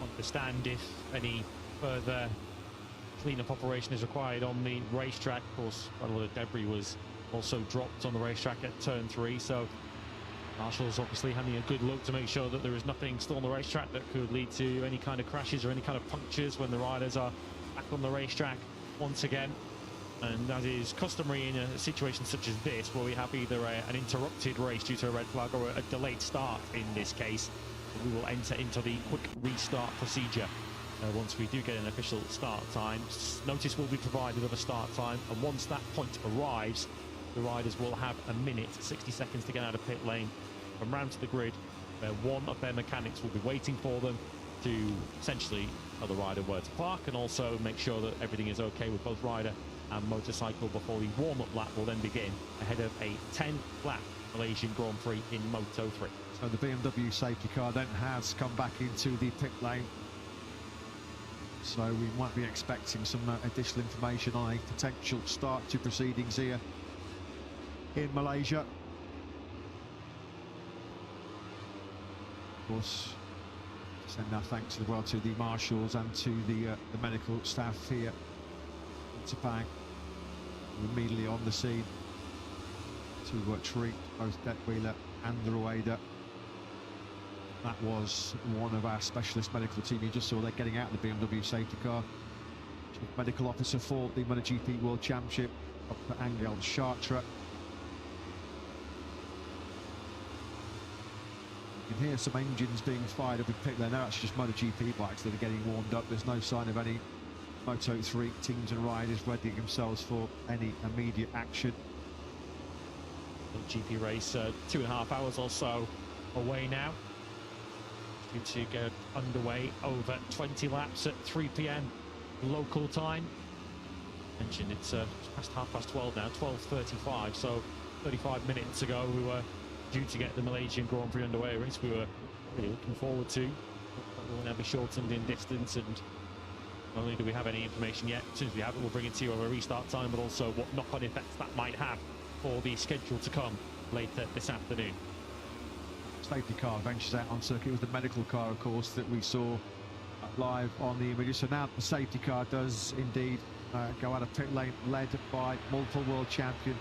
understand if any further cleanup operation is required on the racetrack. Of course, quite a lot of debris was also dropped on the racetrack at turn 3, so Marshall's obviously having a good look to make sure that there is nothing still on the racetrack that could lead to any kind of crashes or any kind of punctures when the riders are back on the racetrack once again. And as is customary in a situation such as this, where we have either an interrupted race due to a red flag or a delayed start in this case, we will enter into the quick restart procedure. Once we do get an official start time, notice will be provided of a start time, and once that point arrives, the riders will have a minute, 60 seconds to get out of pit lane and round to the grid, where one of their mechanics will be waiting for them to essentially tell the rider where to park and also make sure that everything is okay with both rider and motorcycle before the warm-up lap will then begin ahead of a 10-lap Malaysian Grand Prix in Moto3. So the BMW safety car then has come back into the pit lane. So we might be expecting some additional information on a potential start to proceedings here in Malaysia. Of course, send our thanks as well to the marshals and to the medical staff here in Sepang, immediately on the scene to treat both Detweiler and Rueda. That was one of our specialist medical team. You just saw they're getting out of the BMW safety car. Chief Medical Officer for the MotoGP World Championship, Dr. Angel Chartra. You can hear some engines being fired up in pit lane. Now it's just MotoGP bikes that are getting warmed up. There's no sign of any Moto3 teams and riders readying themselves for any immediate action. The GP race 2.5 hours or so away now. Due to get underway over 20 laps at 3 p.m. local time. Mentioned it's past 12:30 now, 12:35, so 35 minutes ago we were due to get the Malaysian Grand Prix underway, a race we were really looking forward to. We will now be shortened in distance, and not only do we have any information yet, as soon as we have it we'll bring it to you over a restart time, but also what knock-on effects that might have for the schedule to come later this afternoon. Safety car ventures out on circuit. It was the medical car, of course, that we saw live on the images. So now the safety car does indeed go out of pit lane, led by multiple world champion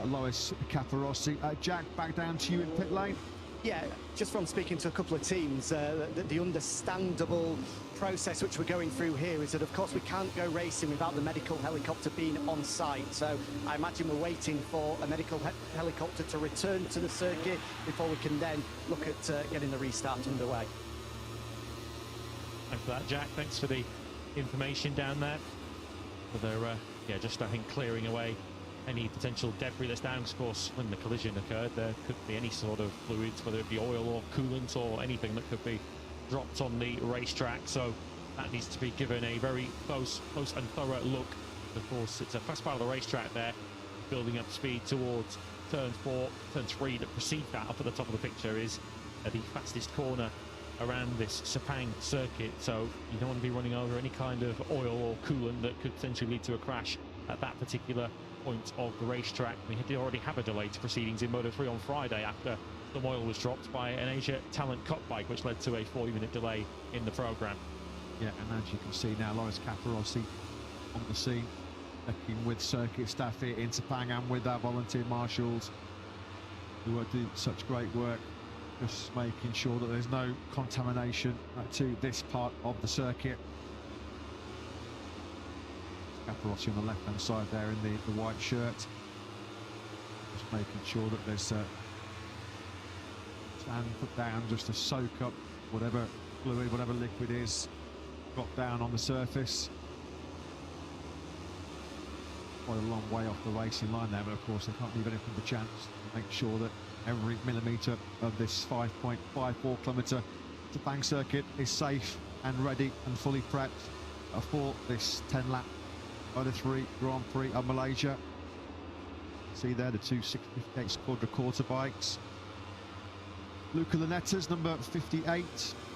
Lois Capirossi. Jack, back down to you in pit lane. Yeah, just from speaking to a couple of teams, the understandable process which we're going through here is that, of course, we can't go racing without the medical helicopter being on site. So I imagine we're waiting for a medical helicopter to return to the circuit before we can then look at getting the restart underway. Thanks for that, Jack. Thanks for the information down there. So they're just, I think, clearing away any potential debris that's down. Of course, when the collision occurred, there could be any sort of fluids, whether it be oil or coolant or anything that could be dropped on the racetrack. So that needs to be given a very close and thorough look. Of course, it's a fast part of the racetrack there, building up speed towards turn 4, turn 3 that precedes that up at the top of the picture is the fastest corner around this Sepang circuit, so you don't want to be running over any kind of oil or coolant that could potentially lead to a crash at that particular point of the racetrack. We did already have a delay to proceedings in Moto3 on Friday after some oil was dropped by an Asia Talent Cup bike, which led to a 40-minute delay in the programme. Yeah, and as you can see now, Loris Capirossi on the scene, working with circuit staff here in Sepang and with our volunteer marshals who are doing such great work, just making sure that there's no contamination to this part of the circuit. Capirossi on the left-hand side there in the white shirt, just making sure that there's sand put down just to soak up whatever fluid, whatever liquid is got down on the surface. Quite a long way off the racing line there, but of course they can't leave anything to chance to make sure that every millimetre of this 5.54 kilometre Sepang circuit is safe and ready and fully prepped for this 10-lap Moto3 Grand Prix of Malaysia. See there the two 658 quadricorta bikes. Luca Lunetta's number 58,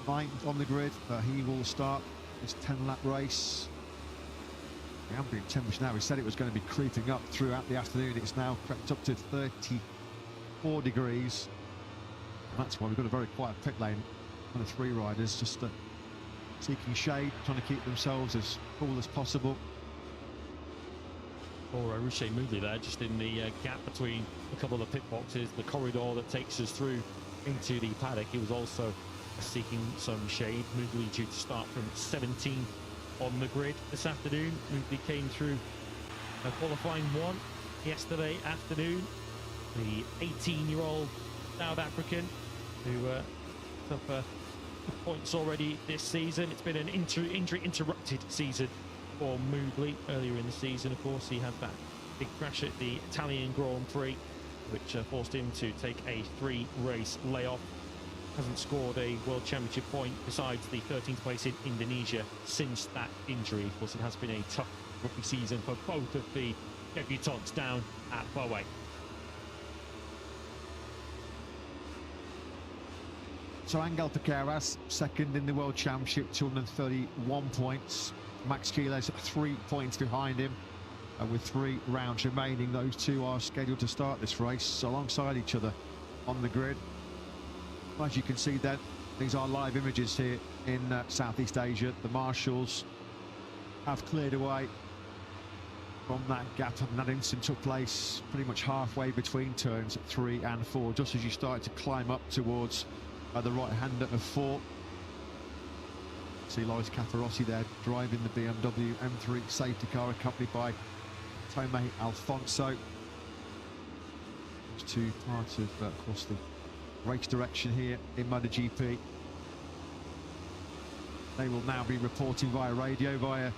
9th on the grid. He will start this 10-lap race. The ambient temperature now, we said it was going to be creeping up throughout the afternoon. It's now crept up to 34 degrees. And that's why we've got a very quiet pit lane. One of 3 riders just seeking shade, trying to keep themselves as cool as possible. Or Ruche Moodley there, just in the gap between a couple of pit boxes, the corridor that takes us through into the paddock. He was also seeking some shade. Moodley due to start from 17 on the grid this afternoon. Moodley came through a qualifying 1 yesterday afternoon. The 18-year-old South African who took points already this season. It's been an injury-interrupted season for Moodley. Earlier in the season, of course, he had that big crash at the Italian Grand Prix, which forced him to take a 3-race layoff. Hasn't scored a World Championship point besides the 13th place in Indonesia since that injury. Of course, it has been a tough rookie season for both of the debutants down at Boe. So Angel Piqueras, second in the World Championship, 231 points. Max Kiles 3 points behind him. And with 3 rounds remaining, those two are scheduled to start this race alongside each other on the grid. As you can see then, these are live images here in Southeast Asia. The marshals have cleared away from that gap, and that incident took place pretty much halfway between turns 3 and 4, just as you started to climb up towards the right hander of 4. See Loris Capirossi there driving the BMW M3 safety car, accompanied by Tomé Alfonso. Those two parts of course, the race direction here in MotoGP. They will now be reporting via radio, via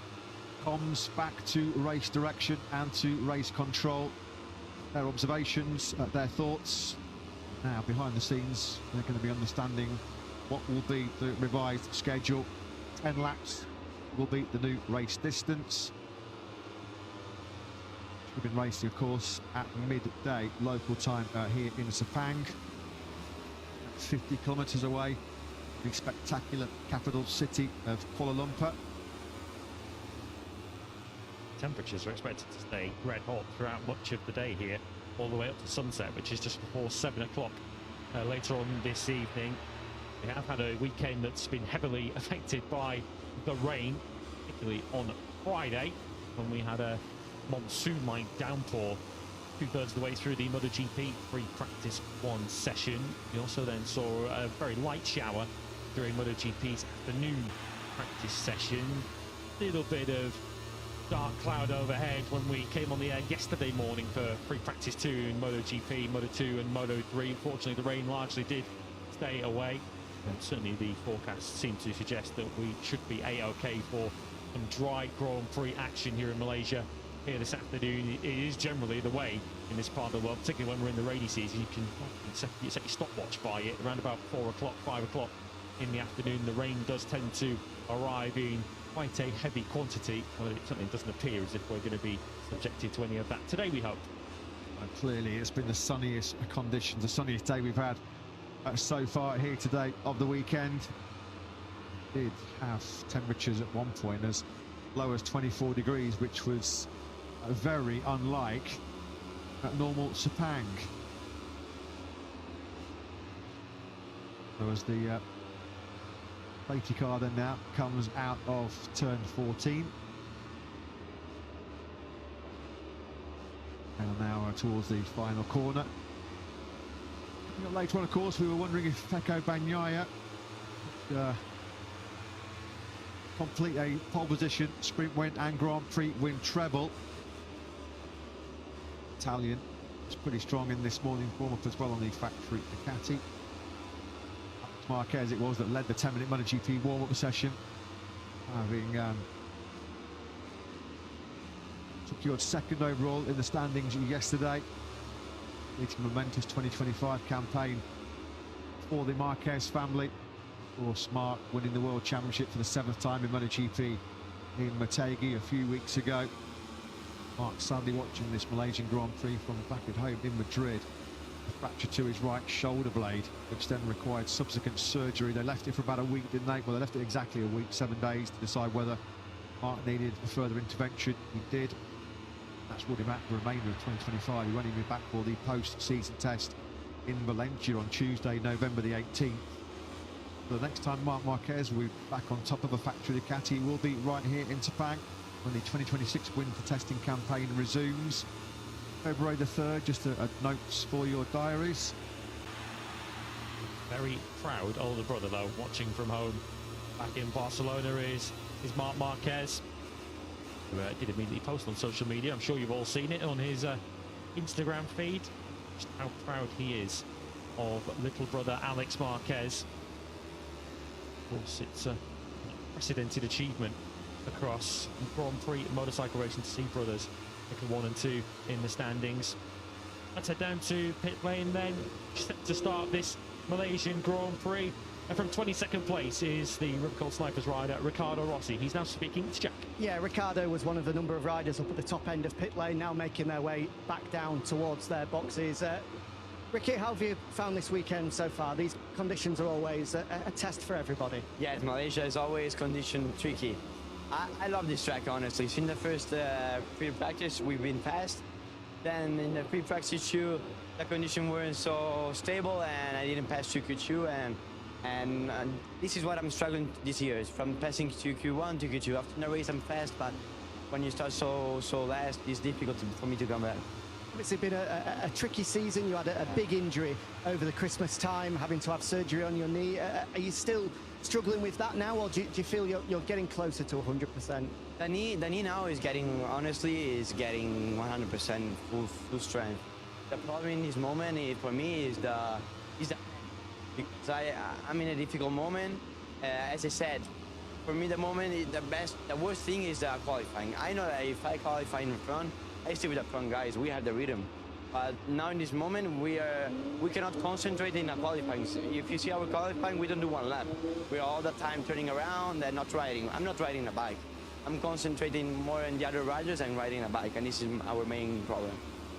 comms, back to race direction and to race control. Their observations, their thoughts. Now, behind the scenes, they're going to be understanding what will be the revised schedule. 10 laps will be the new race distance. We've been racing, of course, at midday local time here in Sepang. 50 kilometres away, the spectacular capital city of Kuala Lumpur. Temperatures are expected to stay red hot throughout much of the day here, all the way up to sunset, which is just before 7 o'clock later on this evening. We have had a weekend that's been heavily affected by the rain, particularly on Friday, when we had a monsoon-like downpour 2/3 of the way through the MotoGP free practice 1 session. We also then saw a very light shower during MotoGP's afternoon practice session. Little bit of dark cloud overhead when we came on the air yesterday morning for free practice 2 in MotoGP, Moto2 and Moto3. Unfortunately, the rain largely did stay away. And certainly the forecasts seem to suggest that we should be a-okay for some dry Grand Prix action here in Malaysia here this afternoon. It is generally the way in this part of the world, particularly when we're in the rainy season. You can set your stopwatch by it around about 4 o'clock, 5 o'clock in the afternoon. The rain does tend to arrive in quite a heavy quantity, although it certainly doesn't appear as if we're going to be subjected to any of that today, we hope. Clearly, it's been the sunniest conditions, the sunniest day we've had so far here today of the weekend. Did have temperatures at one point as low as 24 degrees, which was very unlike normal Sepang. So as the safety car then now comes out of turn 14. And now towards the final corner. Later on, of course, we were wondering if Pecco Bagnaia would complete a pole position, sprint win and Grand Prix win treble. Italian was pretty strong in this morning form up as well on the factory Ducati. Marquez it was that led the 10-minute MotoGP warm-up session, having secured second overall in the standings yesterday, leading a momentous 2025 campaign for the Marquez family. Of course, Mark winning the World Championship for the 7th time in MotoGP in Motegi a few weeks ago. Mark sadly watching this Malaysian Grand Prix from back at home in Madrid. A fracture to his right shoulder blade, which then required subsequent surgery. They left it for about a week, didn't they? Well, they left it exactly a week, 7 days, to decide whether Mark needed a further intervention. He did. That's ruled him out for the remainder of 2025. He won't even be back for the post-season test in Valencia on Tuesday, November the 18th. So the next time Marc Marquez will be back on top of a factory Ducati, will be right here in Sepang when the 2026 winter testing campaign resumes. February the 3rd, just a notes for your diaries. Very proud older brother, though, watching from home back in Barcelona is Marc Marquez, who did immediately post on social media. I'm sure you've all seen it on his Instagram feed, just how proud he is of little brother Alex Marquez. Of course, it's a unprecedented achievement across Grand Prix motorcycle racing to see brothers taking 1 and 2 in the standings. Let's head down to pit lane then, set to start this Malaysian Grand Prix. And from 22nd place is the Ripcord Snipers rider, Riccardo Rossi. He's now speaking to Jack. Yeah, Riccardo was one of the number of riders up at the top end of pit lane, now making their way back down towards their boxes. Ricky, how have you found this weekend so far? These conditions are always a test for everybody. Yes, Malaysia is always condition tricky. I love this track, honestly. Since the first free practice, we've been fast. Then in the pre-practice two, the conditions weren't so stable, and I didn't pass to Q2. And this is what I'm struggling this year, is from passing to Q1 to Q2. After the race, I'm fast, but when you start so last, it's difficult for me to come back. Obviously been a tricky season. You had a big injury over the Christmas time, having to have surgery on your knee. Are you still struggling with that now, or do you feel you're getting closer to 100%? The knee now is getting, honestly, is getting 100% full strength. The problem in this moment for me is the because I'm in a difficult moment. As I said, for me the worst thing is the qualifying. I know that if I qualify in front, I stay with the front guys. We have the rhythm. But now in this moment, we cannot concentrate in the qualifying. If you see our qualifying, we don't do one lap. We're all the time turning around and not riding. I'm not riding a bike. I'm concentrating more on the other riders and riding a bike, and this is our main problem.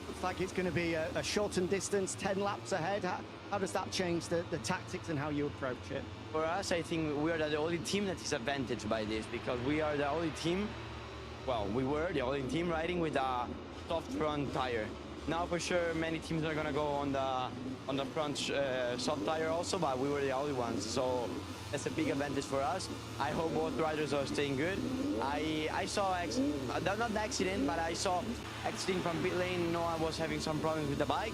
Looks like it's going to be a shortened distance, 10 laps ahead. How does that change the tactics and how you approach it? For us, I think we are the only team that is advantaged by this, because we are the only team, well, we were the only team riding with a soft front tire. Now for sure many teams are going to go on the front soft tire also, but we were the only ones, so that's a big advantage for us. I hope both riders are staying good. I saw, not the accident, but I saw exiting from pit lane, Noah was having some problems with the bike,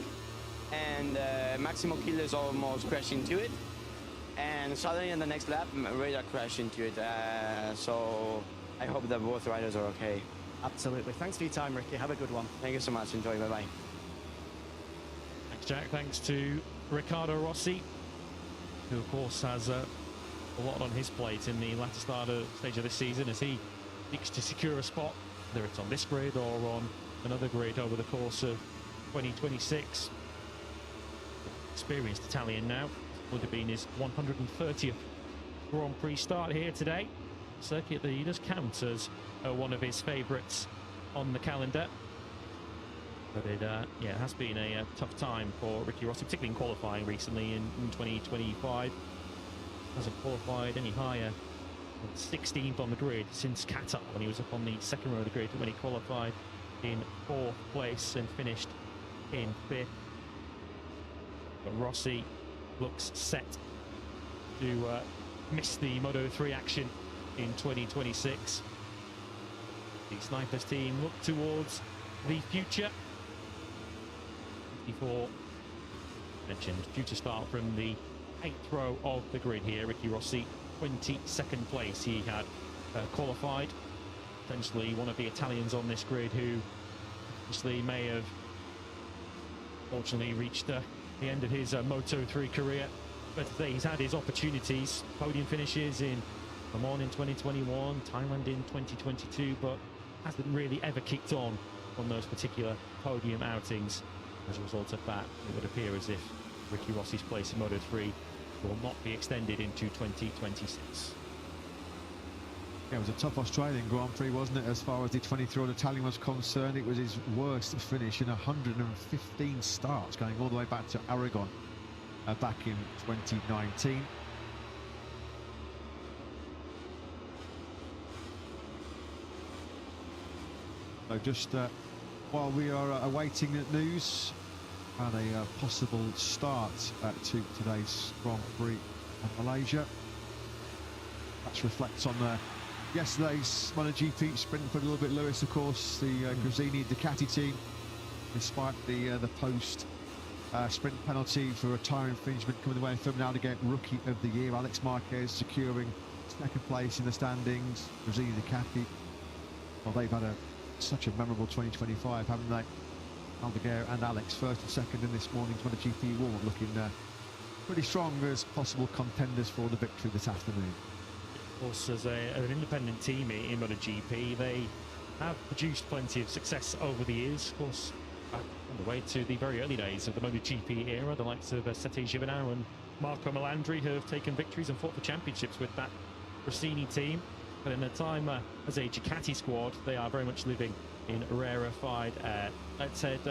and Maximo Killers almost crashed into it, and suddenly on the next lap Radar crashed into it, so I hope that both riders are okay. Absolutely. Thanks for your time, Ricky. Have a good one. Thank you so much. Enjoy. Bye-bye. Thanks, Jack. Thanks to Riccardo Rossi, who, of course, has a lot on his plate in the latter stage of this season as he seeks to secure a spot, whether it's on this grid or on another grid over the course of 2026. Experienced Italian now. Would have been his 130th Grand Prix start here today. Circuit that he does count as one of his favourites on the calendar. But it has been a tough time for Ricky Rossi, particularly in qualifying recently in 2025. Hasn't qualified any higher than 16th on the grid since Qatar, when he was up on the second row of the grid, when he qualified in 4th place and finished in 5th. But Rossi looks set to miss the Moto3 action in 2026. The Snipers team look towards the future. 54 mentioned, due to start from the 8th row of the grid here. Ricky Rossi, 22nd place. He had qualified. Potentially one of the Italians on this grid who obviously may have fortunately reached the end of his Moto3 career. But he's had his opportunities, podium finishes in Le Mans in 2021, Thailand in 2022, but hasn't really ever kicked on those particular podium outings. As a result of that, it would appear as if Ricky Rossi's place in Moto3 will not be extended into 2026. Yeah, it was a tough Australian Grand Prix, wasn't it, as far as the 23-year-old Italian was concerned. It was his worst finish in 115 starts, going all the way back to Aragon back in 2019. So just while we are awaiting the news and a possible start to today's Grand Prix in Malaysia, that reflects on yesterday's MotoGP sprint for a little bit. Lewis, of course, the Gresini Ducati team, despite the post sprint penalty for a tyre infringement coming away from now to get Rookie of the Year. Alex Marquez securing second place in the standings. Gresini Ducati, well, they've had such a memorable 2025, haven't they? Aldeguer and Alex, first and second in this morning's MotoGP World, looking pretty strong as possible contenders for the victory this afternoon. Of course, as an independent team in MotoGP, they have produced plenty of success over the years. Of course, back on the way to the very early days of the MotoGP era, the likes of Sete Gibernau and Marco Melandri have taken victories and fought for championships with that Rossini team. But in a time as a Ducati squad, they are very much living in rarefied air. Let's head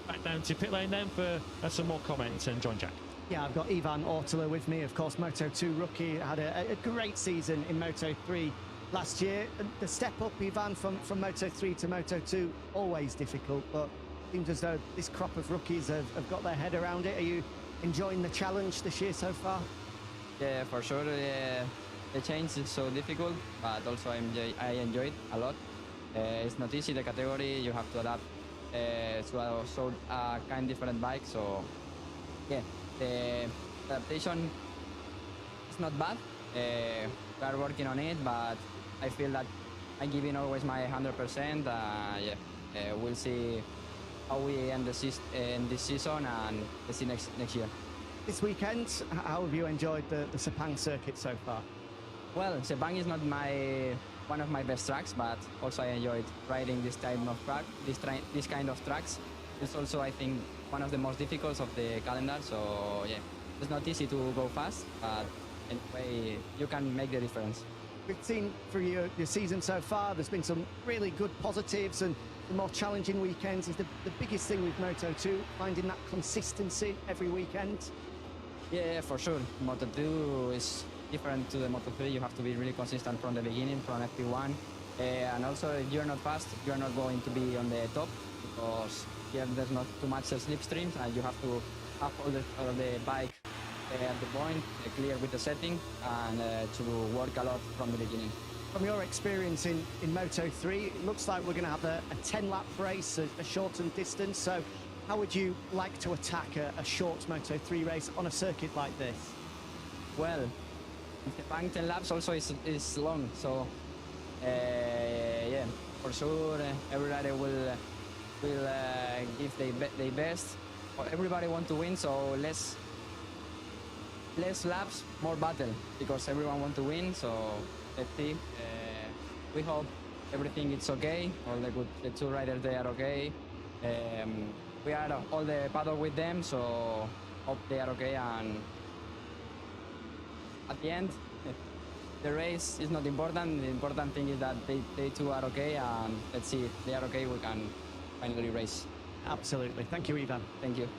back down to pit lane then for some more comments and join Jack. Yeah, I've got Ivan Ortula with me, of course, Moto2 rookie, had a great season in Moto3 last year. And the step up, Ivan, from Moto3 to Moto2, always difficult, but it seems as though this crop of rookies have got their head around it. Are you enjoying the challenge this year so far? Yeah, for sure. The change is so difficult, but also I enjoy it a lot. It's not easy, the category. You have to adapt to a kind of different bike. So yeah, the adaptation is not bad. We are working on it, but I feel that I'm giving always my 100%. We'll see how we end this season, and let's see next year. This weekend, how have you enjoyed the Sepang circuit so far? Well, Sepang is not one of my best tracks, but also I enjoyed riding this kind of tracks. It's also, I think, one of the most difficult of the calendar. So yeah, it's not easy to go fast, but anyway, you can make the difference. We've seen through your season so far, there's been some really good positives and the more challenging weekends. Is the biggest thing with Moto2, finding that consistency every weekend? Yeah, for sure. Moto2 is different to the Moto3. You have to be really consistent from the beginning, from FP1. And also, if you're not fast, you're not going to be on the top, because here there's not too much slipstreams, and you have to have all the bike at the point, clear with the setting, and to work a lot from the beginning. From your experience in Moto3, it looks like we're going to have a 10-lap race, a shortened distance. So how would you like to attack a short Moto3 race on a circuit like this? Well, Sepang 10 laps also is long, so yeah, for sure everybody will give their best. Everybody want to win, so less laps, more battle, because everyone want to win. So let's see. We hope everything is okay. All the two riders, they are okay. We are all the paddock with them, so hope they are okay. And at the end, the race is not important. The important thing is that they two are okay, and let's see, if they are okay, we can finally race. Absolutely. Thank you, Ivan. Thank you.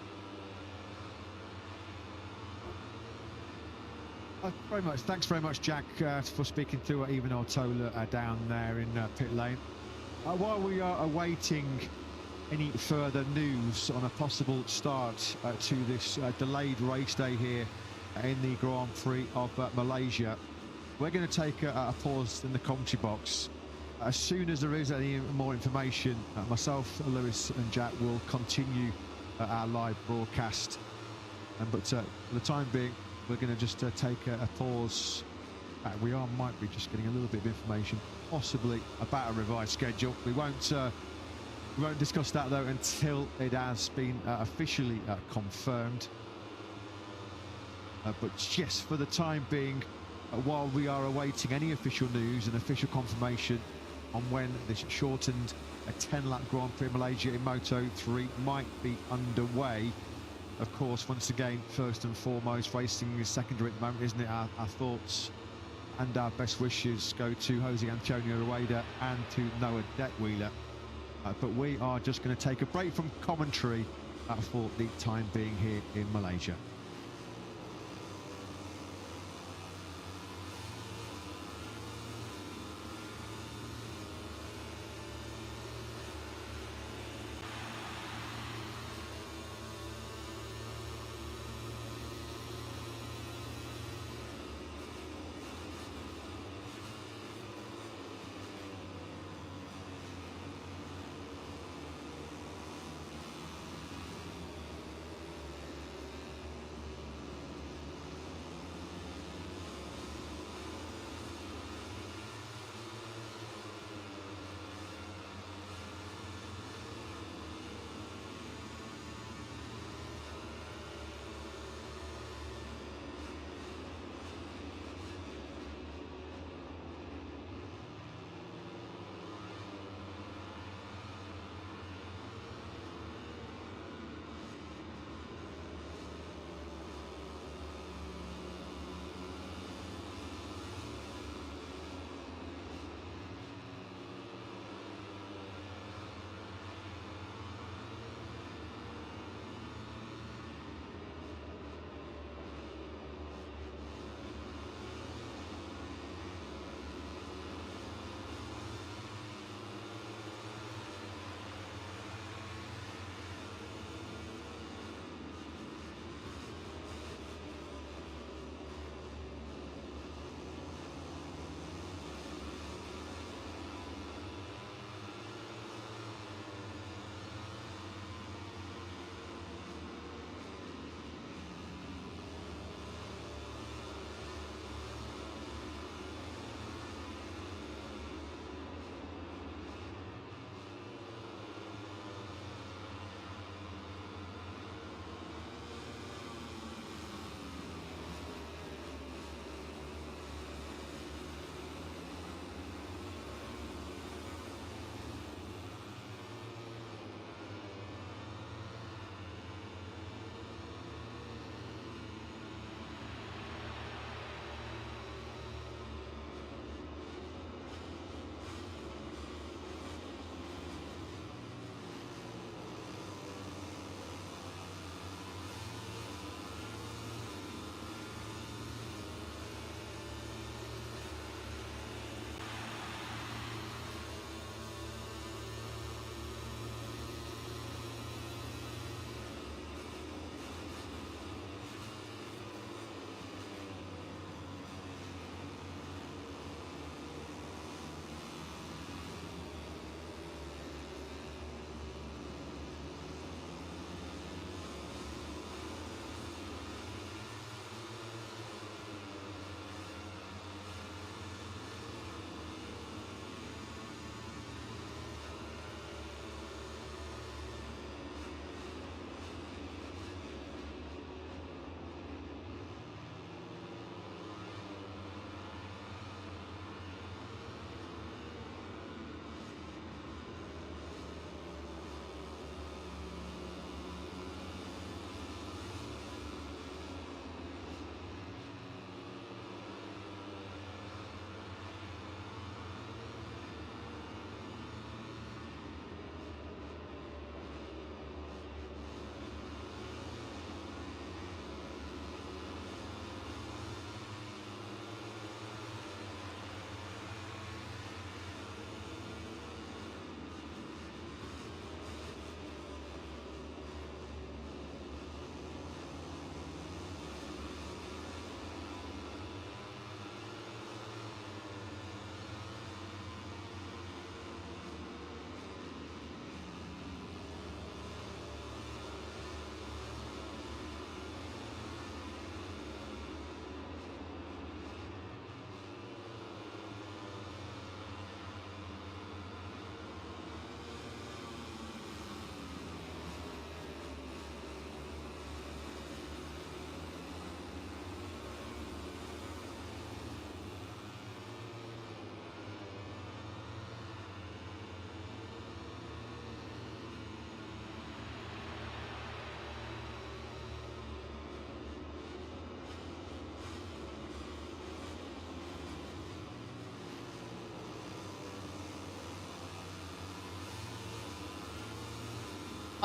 Very much. Thanks very much, Jack, for speaking to Ivan Ortola down there in pit lane. While we are awaiting any further news on a possible start to this delayed race day here in the Grand Prix of Malaysia, we're going to take a pause in the commentary box. As soon as there is any more information, myself, Lewis and Jack will continue our live broadcast. But for the time being, we're going to just take a pause. Might be just getting a little bit of information, possibly about a revised schedule. We won't discuss that though until it has been officially confirmed. But yes, for the time being, while we are awaiting any official news and official confirmation on when this shortened 10-lap Grand Prix Malaysia in Moto3 might be underway. Of course, once again, first and foremost, racing is secondary at the moment, isn't it? Our thoughts and our best wishes go to Jose Antonio Rueda and to Noah Detweiler. But we are just going to take a break from commentary for the time being here in Malaysia.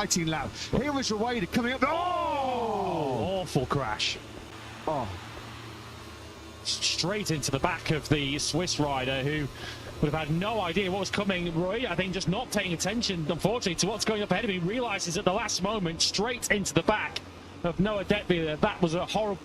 exciting lap. Here was Rueda coming up. Oh! Awful crash. Oh. Straight into the back of the Swiss rider, who would have had no idea what was coming. Roy, I think, just not paying attention, unfortunately, to what's going up ahead of him. He realises at the last moment, straight into the back of Noah Detbiler. That was a horrible...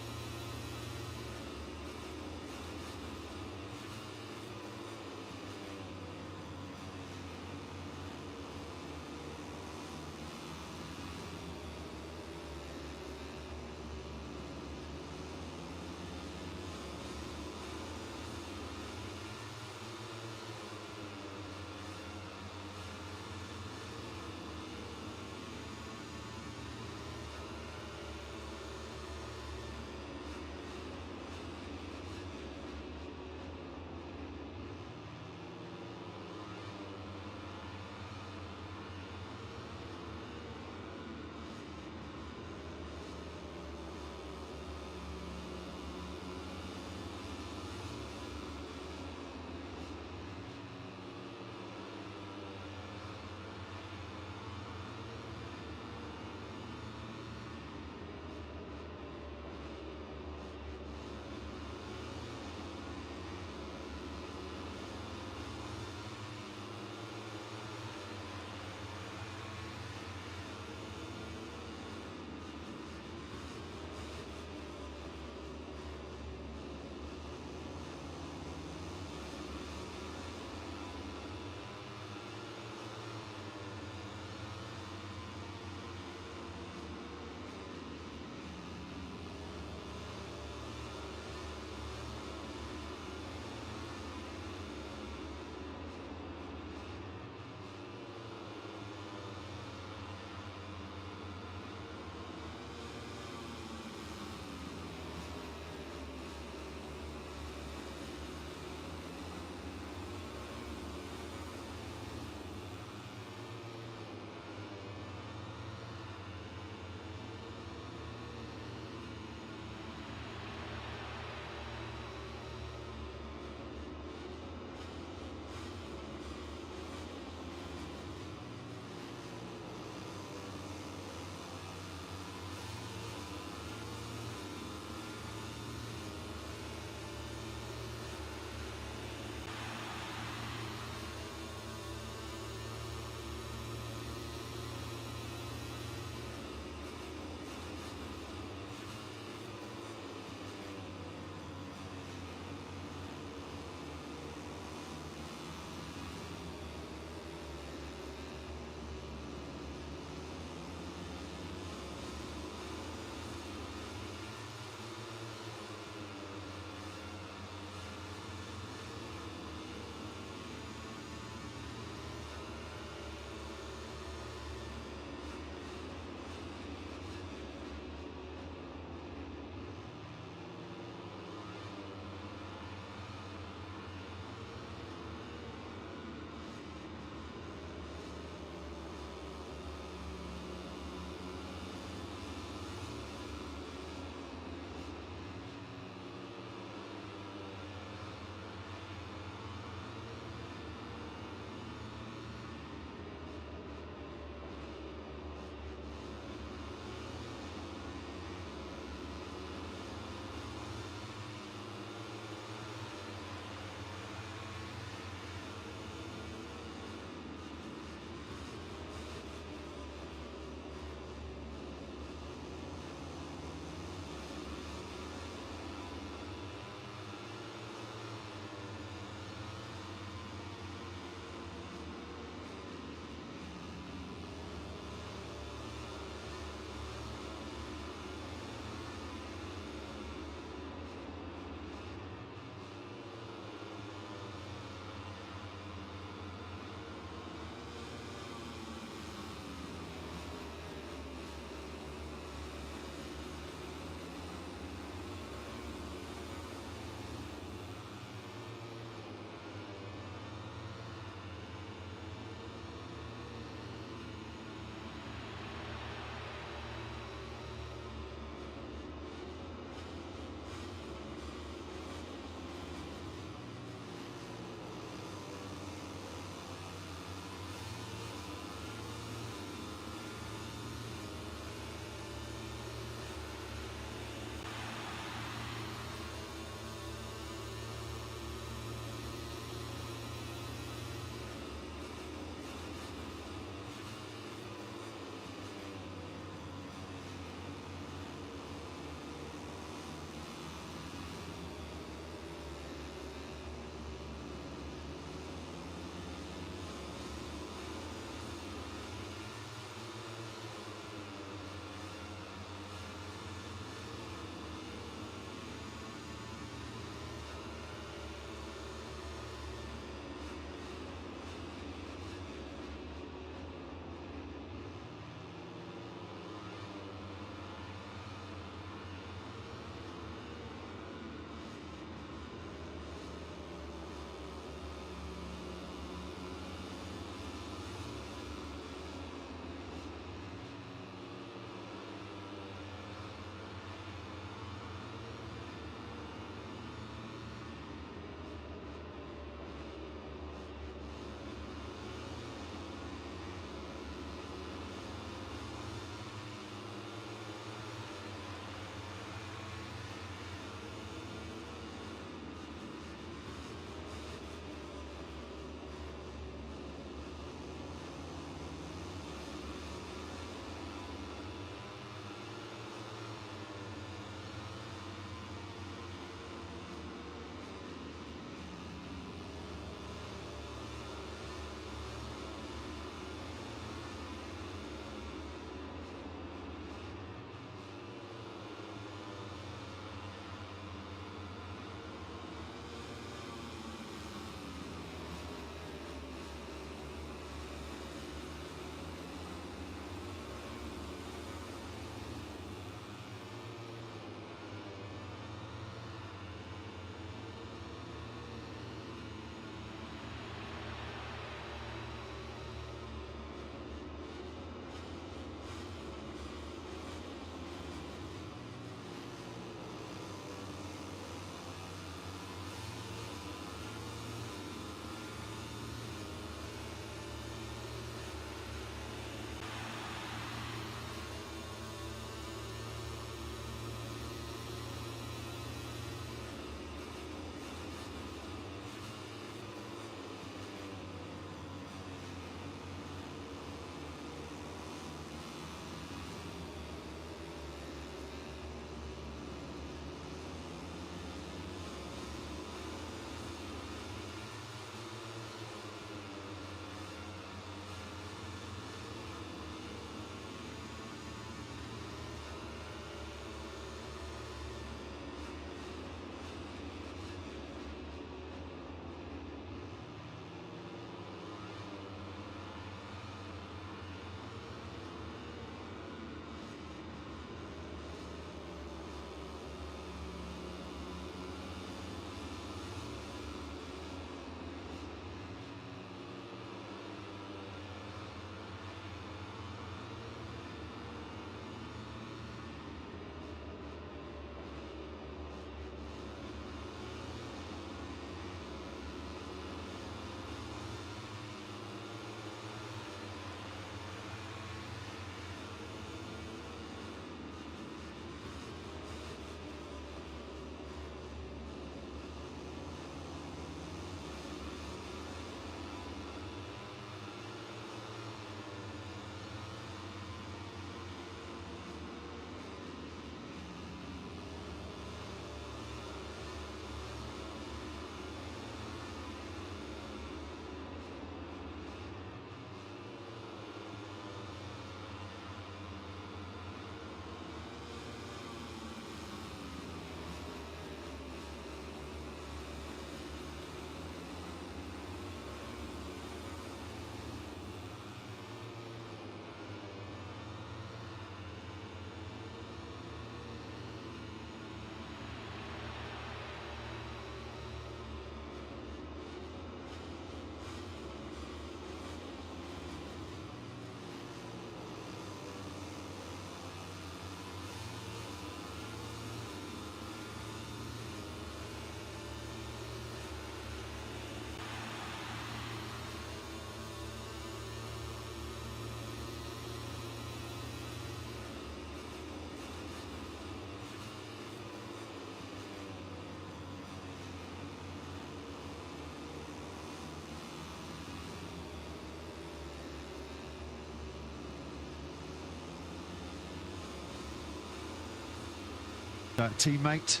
teammate.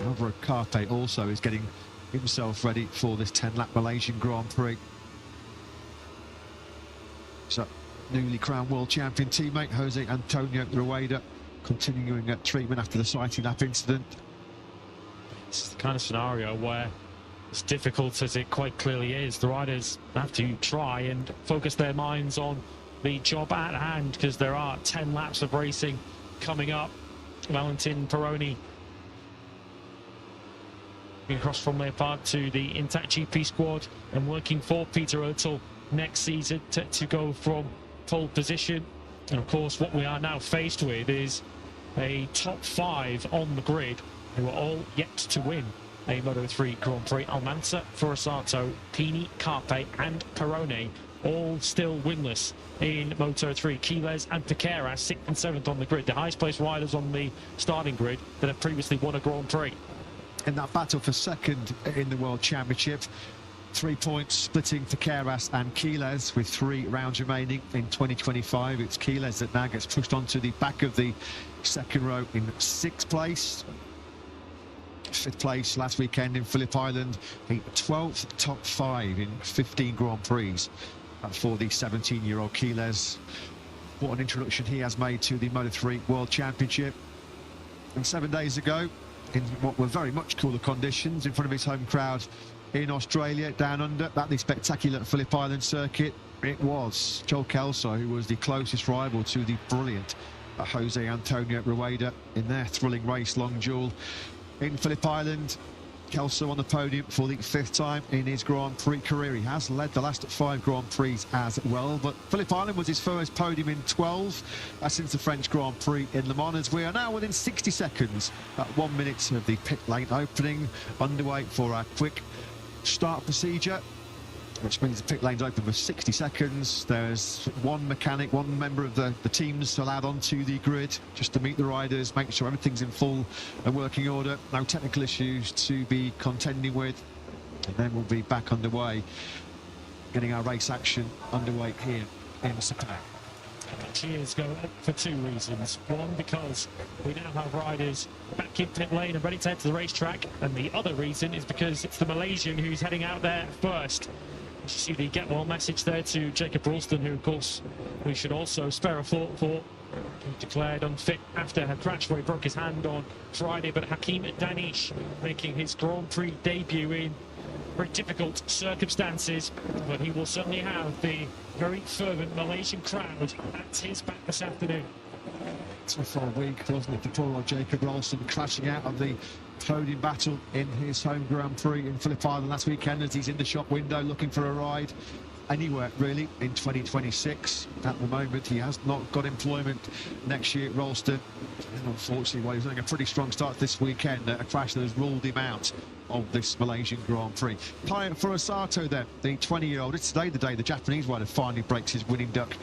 Alvaro Carpe also is getting himself ready for this 10-lap Malaysian Grand Prix. So, newly crowned world champion teammate Jose Antonio Rueda continuing treatment after the sighting lap incident. It's the kind of scenario where, as difficult as it quite clearly is, the riders have to try and focus their minds on the job at hand, because there are 10 laps of racing coming up. Valentin Peroni across from Leopard to the Intact GP squad and working for Peter Oetel next season to go from pole position. And of course, what we are now faced with is a top 5 on the grid who are all yet to win a Moto3 Grand Prix. Almanza, Furusato, Pini, Carpe and Peroni all still winless in Moto3. Quiles and Piqueras 6th and 7th on the grid, the highest placed riders on the starting grid that have previously won a Grand Prix. In that battle for second in the World Championship, 3 points splitting Piqueras and Quiles with 3 rounds remaining in 2025. It's Quiles that now gets pushed onto the back of the second row in 6th place. 5th place last weekend in Phillip Island, a 12th top 5 in 15 Grand Prix for the 17-year-old Quiles. What an introduction he has made to the Moto3 World Championship. And 7 days ago, in what were very much cooler conditions, in front of his home crowd in Australia, down under, at the spectacular Phillip Island circuit, it was Joel Kelso who was the closest rival to the brilliant Jose Antonio Rueda in their thrilling race long duel in Phillip Island. Kelso on the podium for the 5th time in his Grand Prix career. He has led the last 5 Grand Prix as well, but Phillip Island was his first podium in 12 since the French Grand Prix in Le Mans, as we are now within 60 seconds at 1 minute of the pit lane opening. Underway for our quick start procedure, which means the pit lane's open for 60 seconds. There's one mechanic, one member of the teams allowed onto the grid just to meet the riders, make sure everything's in full and working order, no technical issues to be contending with, and then we'll be back underway, getting our race action underway here in Sepang. Cheers go for 2 reasons. One, because we now have riders back in pit lane and ready to head to the racetrack, and the other reason is because it's the Malaysian who's heading out there first. You see the get well message there to Jacob Ralston, who of course we should also spare a thought for. He declared unfit after a crash where he broke his hand on Friday, but Hakim Danish making his Grand Prix debut in very difficult circumstances, but he will certainly have the very fervent Malaysian crowd at his back this afternoon. For a week, wasn't it, for poor old Jacob Ralston crashing out of the podium battle in his home Grand Prix in Phillip Island last weekend, as he's in the shop window looking for a ride anywhere really in 2026. At the moment he has not got employment next year, Ralston, and unfortunately, while he was having a pretty strong start this weekend, a crash that has ruled him out of this Malaysian Grand Prix. Payet Furusato then, the 20-year-old, it's today the day the Japanese rider finally breaks his winning duck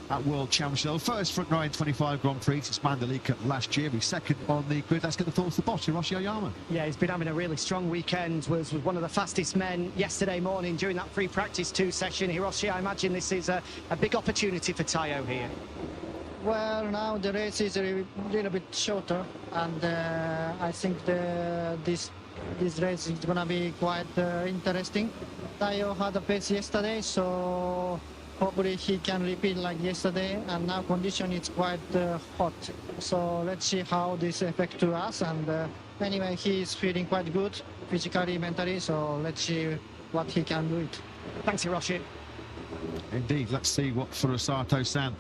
at World Championship. First front row in 25 Grand Prix since Mandalika last year. He's second on the grid. Let's get the thoughts of the boss, Hiroshi Oyama. Yeah, he's been having a really strong weekend. Was one of the fastest men yesterday morning during that free practice 2 session. Hiroshi, I imagine this is a big opportunity for Tayo here. Well, now the race is a little bit shorter, and I think this race is going to be quite interesting. Tayo had a pace yesterday, so hopefully he can repeat like yesterday, and now condition is quite hot, so let's see how this affects to us. And anyway, he is feeling quite good physically, mentally, so let's see what he can do it. Thanks, Hiroshi. Indeed, let's see what Furusato-san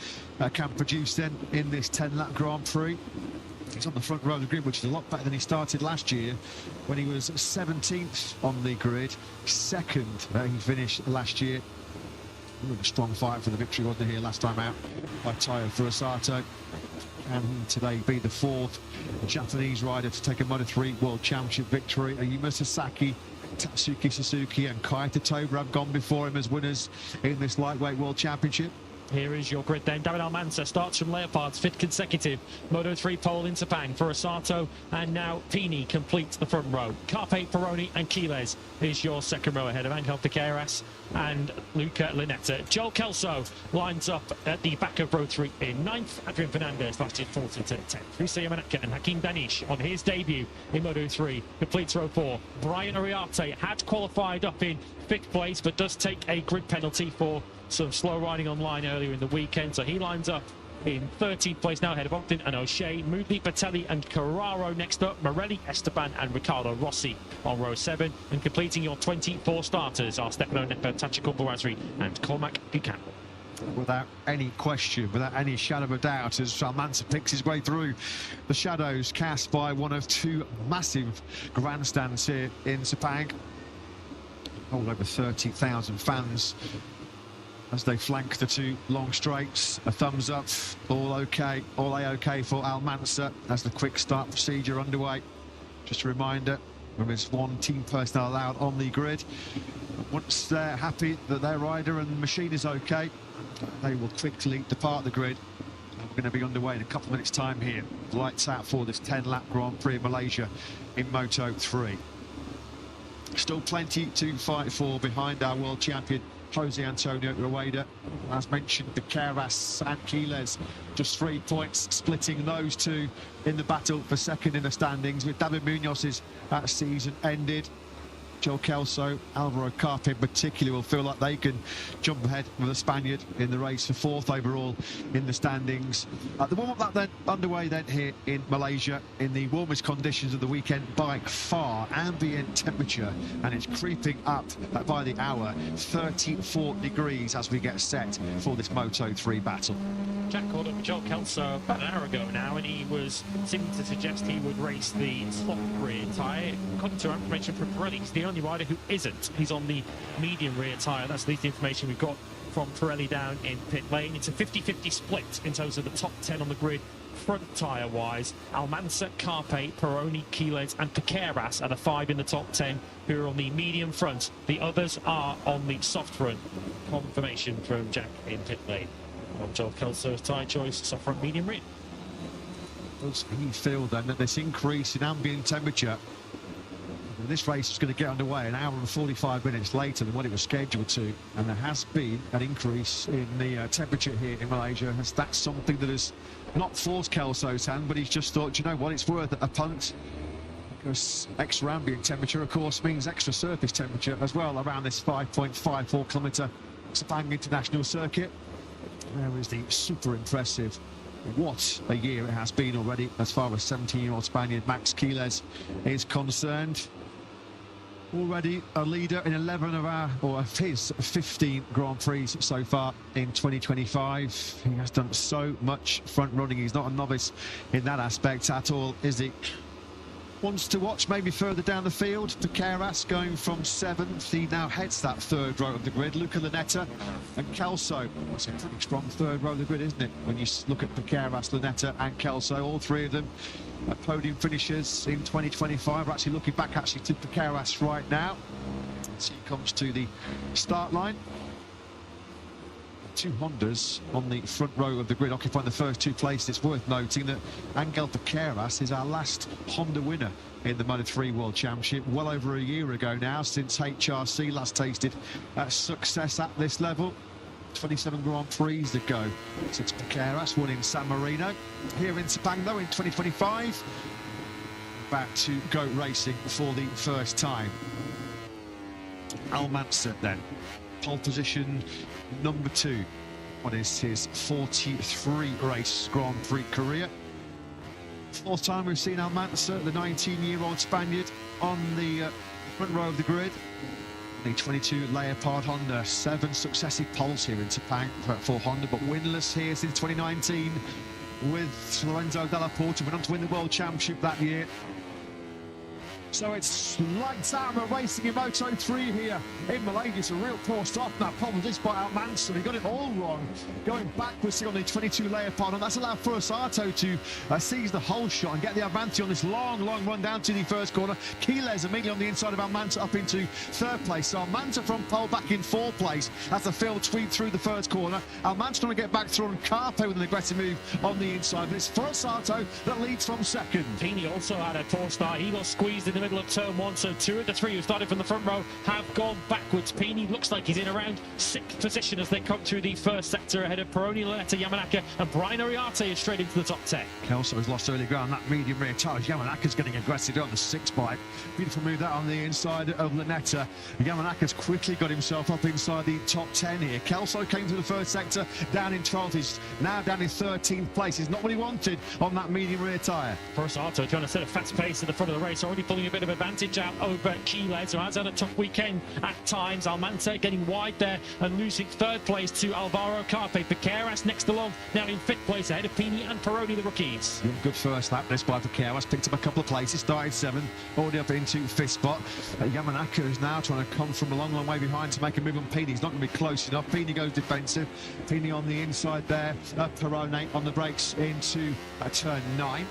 can produce then in this 10-lap Grand Prix. He's on the front row of the grid, which is a lot better than he started last year when he was 17th on the grid. Second, he finished last year. A strong fight for the victory, wasn't he, here last time out by Tayo Furusato. And today be the 4th Japanese rider to take a Moto3 World Championship victory. Ayumu Sasaki, Tatsuki Suzuki and Kaito Toba have gone before him as winners in this lightweight World Championship. Here is your grid then. David Almanza starts from Leopard's 5th consecutive Moto3 pole in Sepang for Osato, and now Pini completes the front row. Carpe, Peroni and Quiles is your second row ahead of Angel Piqueras and Luca Linetta. Joel Kelso lines up at the back of row 3 in 9th. Adrian Fernandez lasted 4th into 10th. Risa Yamanaka and Hakim Danish on his debut in Moto3 completes row 4. Brian Ariarte had qualified up in 5th place, but does take a grid penalty for some slow riding online earlier in the weekend, so he lines up in 13th place now ahead of Ogden and O'Shea. Moody, Patelli and Carraro next up. Morelli, Esteban and Riccardo Rossi on row 7, and completing your 24 starters are Stefano Nepa, Tachiko Bouazri and Cormac Buchanan. Without any question, without any shadow of a doubt, as Almanza picks his way through the shadows cast by one of 2 massive grandstands here in Sepang. All over 30,000 fans as they flank the 2 long straights. A thumbs up, all okay, all A-OK for Almanza as the quick start procedure underway. Just a reminder, there is 1 team personnel allowed on the grid. Once they're happy that their rider and the machine is okay, they will quickly depart the grid. And we're going to be underway in a couple of minutes' time here. Lights out for this 10-lap Grand Prix of Malaysia in Moto3. Still plenty to fight for behind our world champion Jose Antonio Rueda. As mentioned, Piqueras and Quiles, just 3 points splitting those 2 in the battle for second in the standings, with David Munoz's season ended. Joel Kelso, Alvaro Carpe in particular will feel like they can jump ahead with a Spaniard in the race for 4th overall in the standings. The warm-up lap then underway then here in Malaysia in the warmest conditions of the weekend by far. Ambient temperature, and it's creeping up by the hour, 34 degrees as we get set for this Moto3 battle. Jack called up Joel Kelso about an hour ago now, and he was seeming to suggest he would race the soft rear tyre. According to our information from Pirelli, he's the only rider who isn't. He's on the medium rear tyre. That's at least the information we've got from Pirelli down in pit lane. It's a 50-50 split in terms of the top 10 on the grid front tyre wise. Almanza, Carpe, Peroni, Quiles and Piqueras are the 5 in the top 10 who are on the medium front. The others are on the soft front. Confirmation from Jack in pit lane. Joel Kelso's tyre choice, soft front, medium rear. Does he feel then that this increase in ambient temperature, this race is going to get underway an hour and 45 minutes later than what it was scheduled to, and there has been an increase in the temperature here in Malaysia? That's something that has not forced Kelso's hand, but he's just thought, you know what, it's worth a punt, because extra ambient temperature of course means extra surface temperature as well around this 5.54 kilometre Sepang International Circuit. There is the super impressive, what a year it has been already as far as 17-year-old Spaniard Max Quiles is concerned. Already a leader in 11 of his 15 Grand Prix so far in 2025. He has done so much front running. He's not a novice in that aspect at all, is he? Wants to watch maybe further down the field. Piqueras going from 7th. He now heads that 3rd row of the grid. Luca Linetta and Kelso. It's a pretty strong 3rd row of the grid, isn't it? When you look at Piqueras, Linetta and Kelso, all 3 of them podium finishers in 2025. We're actually looking back to Piqueras right now as he comes to the start line. 2 Hondas on the front row of the grid occupying the first 2 places. It's worth noting that Angel Piqueras is our last Honda winner in the Moto3 World Championship, well over a year ago now, since HRC last tasted success at this level. 27 Grand Prix ago since Piqueras won in San Marino. Here in Sepang though in 2025, about to go racing for the first time. Almanza then, pole position number 2. What is his 43 race Grand Prix career? 4th time we've seen Almanza, the 19-year-old Spaniard, on the front row of the grid. The 22 Leopard Honda, 7 successive poles here in Sepang for Honda, but winless here since 2019 with Lorenzo Della Porta. Went on to win the World Championship that year. So it's lights out and racing in Moto3 here in Malaysia. It's a real poor start from that problem just by Almanza. He got it all wrong, going backwards on the 22 layer pylon. That's allowed Furusato to seize the whole shot and get the advantage on this long run down to the first corner. Quiles immediately on the inside of Almanza up into third place. So Almanza from pole back in fourth place as the field sweep through the first corner. Almanza trying to get back through, and Carpe with an aggressive move on the inside. But it's Furusato that leads from second. Pini also had a poor start. He got squeezed in the middle of turn one, so 2 of the 3 who started from the front row have gone backwards. Pini looks like he's in around 6th position as they come through the first sector ahead of Peroni, Lanetta, Yamanaka, and Brian Oriate is straight into the top 10. Kelso has lost early ground. That medium rear tire. Yamanaka's getting aggressive on the 6 bike. Beautiful move that on the inside of Lanetta. Yamanaka's quickly got himself up inside the top 10 here. Kelso came to the first sector, down in 12th. He's now down in 13th place. He's not what he wanted on that medium rear tyre. Furusato trying to set a fast pace at the front of the race, already pulling a bit of advantage out over Quiles, who has had a tough weekend at times. Almanza getting wide there and losing third place to Alvaro Carpe. Piqueras next along, now in 5th place ahead of Pini and Peroni, the rookies. Good first lap this by Piqueras, picked up a couple of places, started 7th, already up into 5th spot. Yamanaka is now trying to come from a long way behind to make a move on Pini. He's not going to be close enough. Pini goes defensive. Pini on the inside there. Peroni on the brakes into turn 9.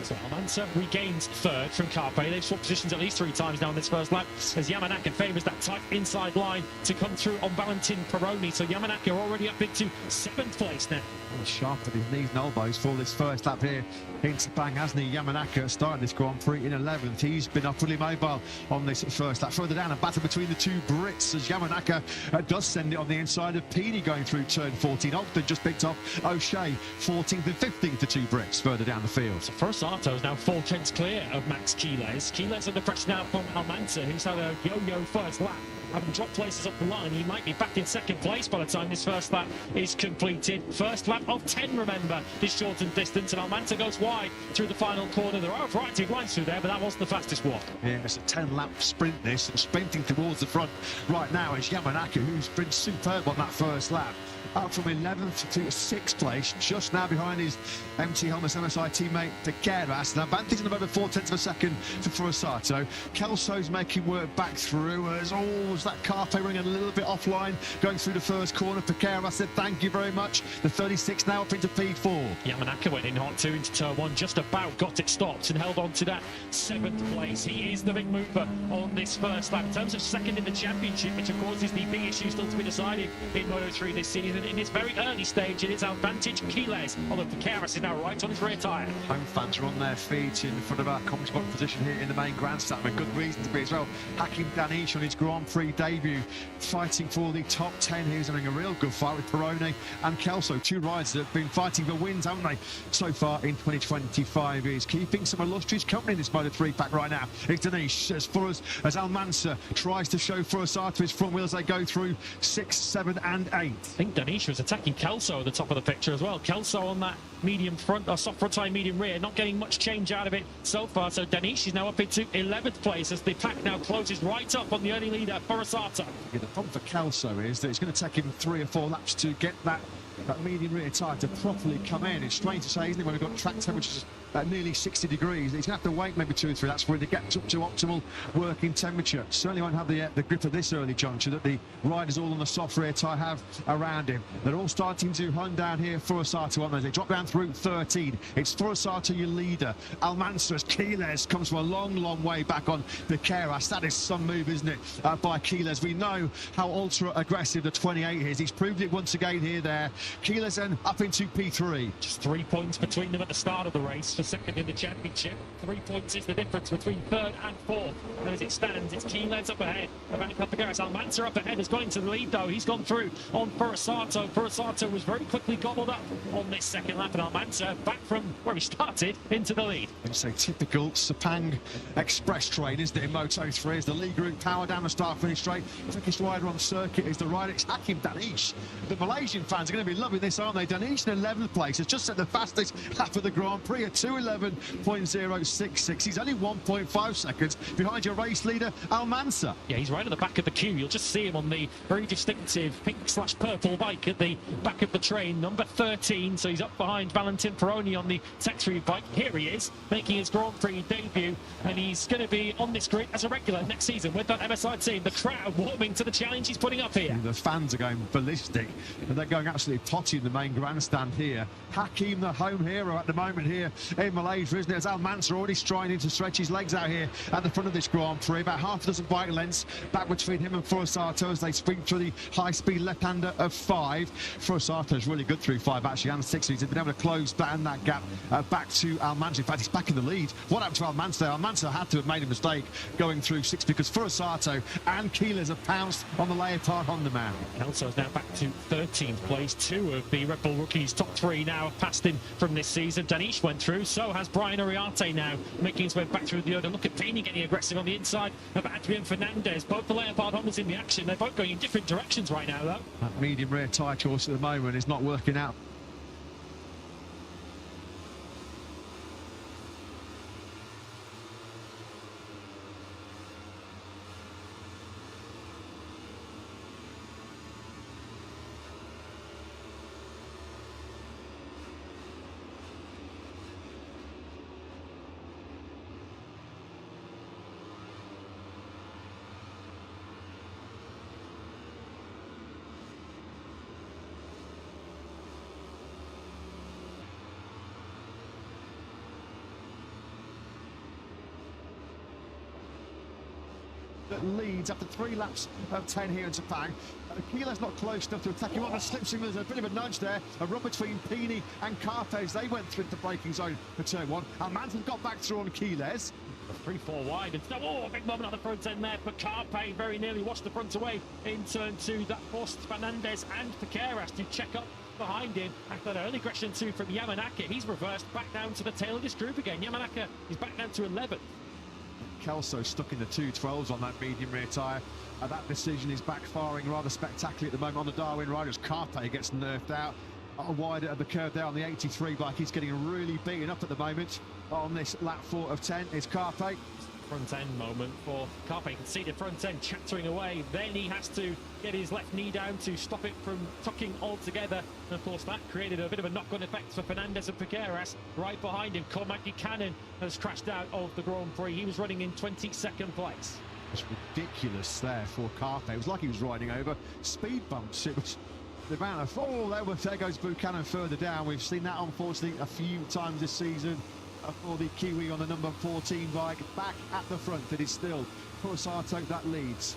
So Almanza regains third from Carpe. They've swapped positions at least 3 times now in this first lap as Yamanaka favours that tight inside line to come through on Valentin Peroni. So Yamanaka already up into 7th place now. Sharp at his knees and elbows for this first lap here in Sepang, hasn't he? Yamanaka starting this Grand Prix in 11th. He's been upwardly mobile on this first lap. Further down, a battle between the 2 Brits as Yamanaka does send it on the inside of Pini going through turn 14. Ogden just picked off O'Shea, 14th and 15th, the 2 Brits further down the field. So Furusato is now 4 tenths clear of Max Quiles. Quiles under pressure now from Almanza, who's had a yo-yo first lap. Having dropped places up the line, he might be back in 2nd place by the time this first lap is completed. First lap of 10, remember, this shortened distance, and Almanza goes wide through the final corner. There are a variety of lines through there, but that wasn't the fastest one. Yeah, it's a 10-lap sprint this, and sprinting towards the front right now is Yamanaka, who's been superb on that first lap. Up from 11th to 6th place, just now behind his MT Helmets MSI teammate Piqueras. An advantage in about 4 tenths of a second for Furusato. Kelso's making work back through as always that Carpe running a little bit offline going through the first corner. Piqueras said thank you very much. The 36 now up into P4. Yamanaka went in hot 2 into turn 1, just about got it stopped and held on to that 7th place. He is the big mover on this first lap. In terms of second in the championship, which of course is the big issue still to be decided in Moto3 this season. In its very early stage, it is advantage Quiles, although Piqueras is now right on his rear tyre. Home fans are on their feet in front of our commentary box position here in the main grandstand. A good reason to be as well. Hakim Danish on his Grand Prix debut, fighting for the top 10. He's having a real good fight with Peroni and Kelso, 2 riders that have been fighting for wins, haven't they, so far in 2025. He's keeping some illustrious company in this Moto3 pack right now. It's Danish as far as Almanza tries to show Furusato his front wheels. They go through 6, 7 and 8. I think Danish was attacking Kelso at the top of the picture as well. Kelso on that medium front, or soft front tyre, medium rear, not getting much change out of it so far. So Danish is now up into 11th place as the pack now closes right up on the early leader, Furusato. Yeah, the problem for Kelso is that it's going to take him 3 or 4 laps to get that medium rear tyre to properly come in. It's strange to say, isn't it, when we've got track temperatures at nearly 60 degrees. He's going to have to wait maybe 2 or 3 laps for it to get up to optimal working temperature. Certainly won't have the grip of this early juncture that the riders all on the soft rear tyre have around him. They're all starting to hunt down here. Furusato on those. They drop down through 13. It's Furusato, your leader. Almanza as Quiles comes from a long way back on Piqueras. That is some move, isn't it, by Quiles. We know how ultra aggressive the 28 is. He's proved it once again here there. Quiles then up into P3. Just 3 points between them at the start of the race. For second in the championship, 3 points is the difference between 3rd and 4th. And as it stands, it's Quiles up ahead of Piqueras. Almanza up ahead has gone into the lead though. He's gone through on Furusato. Furusato was very quickly gobbled up on this second lap, and Almanza back from where he started into the lead. It's a typical Sepang express train, isn't it, in Moto3 as the lead group power down the start finish straight. The quickest rider on the circuit is the rider. It's Hakim Danish. The Malaysian fans are going to be loving this, aren't they? Danish in 11th place has just set the fastest lap of the Grand Prix at 2 2:11.066. He's only 1.5 seconds behind your race leader, Almansa. Yeah, he's right at the back of the queue. You'll just see him on the very distinctive pink/purple bike at the back of the train, number 13. So he's up behind Valentin Peroni on the Tech3 bike. Here he is, making his Grand Prix debut, and he's going to be on this grid as a regular next season with that MSI team. The crowd warming to the challenge he's putting up here. The fans are going ballistic, and they're going absolutely potty in the main grandstand here. Hakim, the home hero at the moment here in Malaysia, isn't it? As Almansa already striding to stretch his legs out here at the front of this Grand Prix. About half a dozen bike lengths back between him and Furusato as they sprint through the high-speed left-hander of 5. Furusato's really good through 5, actually, and 6. He's been able to close down that gap back to Almansa. In fact, he's back in the lead. What happened to Almansa? Almansa had to have made a mistake going through 6 because Furusato and Keyless have pounced on the Leopard Honda man. Kelso is now back to 13th place. 2 of the Red Bull rookies' top 3 now have passed him from this season. Danish went through, so has Brian Uriarte now, making his way back through the other. Look at Pini getting aggressive on the inside of Adrian Fernandez. Both the Leopard Hondas in the action. They're both going in different directions right now, though. That medium rear tyre choice at the moment is not working out. That leads after 3 laps of 10 here in Sepang. Keeler's not close enough to attack him on the slipstream. There's a bit of a nudge there. A run between Pini and Carpe as they went through the braking zone for turn 1. Almansa got back through on Keyless. 3-4 wide, and a big moment on the front end there, but Carpe very nearly washed the front away in turn 2. That forced Fernandez and Piqueras to check up behind him after that early aggression 2 from Yamanaka. He's reversed back down to the tail of this group again. Yamanaka is back down to 11th. Kelso stuck in the 212s on that medium rear tyre. That decision is backfiring rather spectacularly at the moment on the Darwin riders. Carpe gets nerfed out wide at the curve there on the 83 bike. He's getting really beaten up at the moment on this lap 4 of 10. Is Carpe. Front end moment for Carpe. You can see the front end chattering away. Then he has to get his left knee down to stop it from tucking altogether. And of course, that created a bit of a knock-on effect for Fernandez and Piqueras. Right behind him, Cormac Buchanan has crashed out of the Grand Prix. He was running in 22nd place. It's ridiculous there for Carpe. It was like he was riding over speed bumps. It was the amount of there goes Buchanan further down. We've seen that unfortunately a few times this season. For the Kiwi on the number 14 bike, back at the front. It is still Furusato that leads.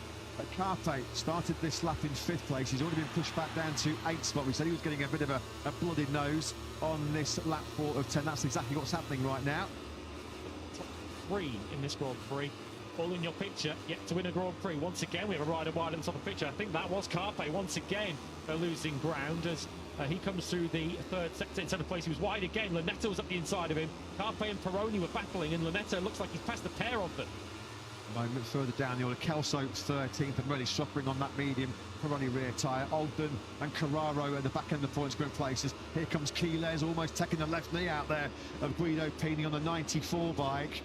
Carpe started this lap in 5th place. He's already been pushed back down to 8th spot. We said he was getting a bit of a blooded nose on this lap 4 of 10. That's exactly what's happening right now. Top 3 in this Grand Prix. All in your picture, yet to win a Grand Prix. Once again, we have a rider wide on top of the picture. I think that was Carpe once again losing ground as he comes through the 3rd sector in 7th place. He was wide again. Lunetta was up the inside of him. Carpe and Peroni were battling, and Lunetta looks like he's passed a pair of them. A moment further down the order, Kelso 13th and really suffering on that medium Peroni rear tyre. Ogden and Carraro at the back end of the points going places. Here comes Keyless almost taking the left knee out there of Guido Pini on the 94 bike.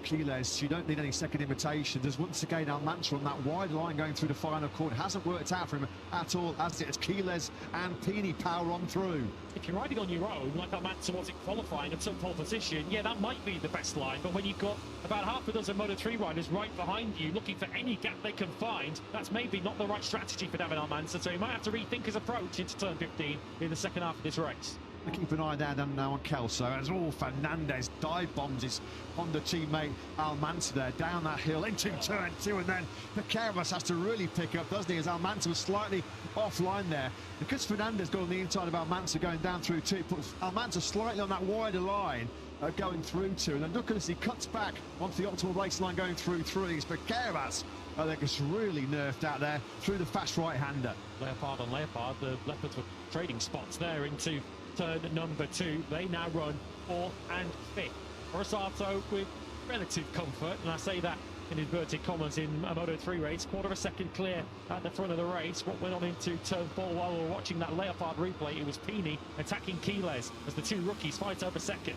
Keyless, you don't need any second invitation. There's once again Almansa on that wide line going through the final corner. Hasn't worked out for him at all, as it as Keyless and Pini power on through. If you're riding on your own, like Almansa was in qualifying at some pole position, yeah, that might be the best line. But when you've got about half a dozen Moto3 riders right behind you, looking for any gap they can find, that's maybe not the right strategy for David Almansa. So he might have to rethink his approach into turn 15 in the second half of this race. Keep an eye down now on Kelso as Fernandez dive bombs his Honda teammate Almansa there down that hill into turn 2, and then Piqueras has to really pick up, doesn't he, as Almansa was slightly offline there. Because Fernandez got on the inside of Almansa going down through 2, puts Almansa slightly on that wider line going through 2, and then look as he cuts back onto the optimal race line going through 3. It's Piqueras I think it's really nerfed out there through the fast right-hander. Leopard on Leopard, the Leopards were trading spots there into turn number 2. They now run 4th and 5th. Rosato with relative comfort, and I say that in inverted commas, in a Moto3 race, quarter of a second clear at the front of the race. What went on into turn 4 while we were watching that Leopard replay, it was Pini attacking Keyless as the two rookies fight over second.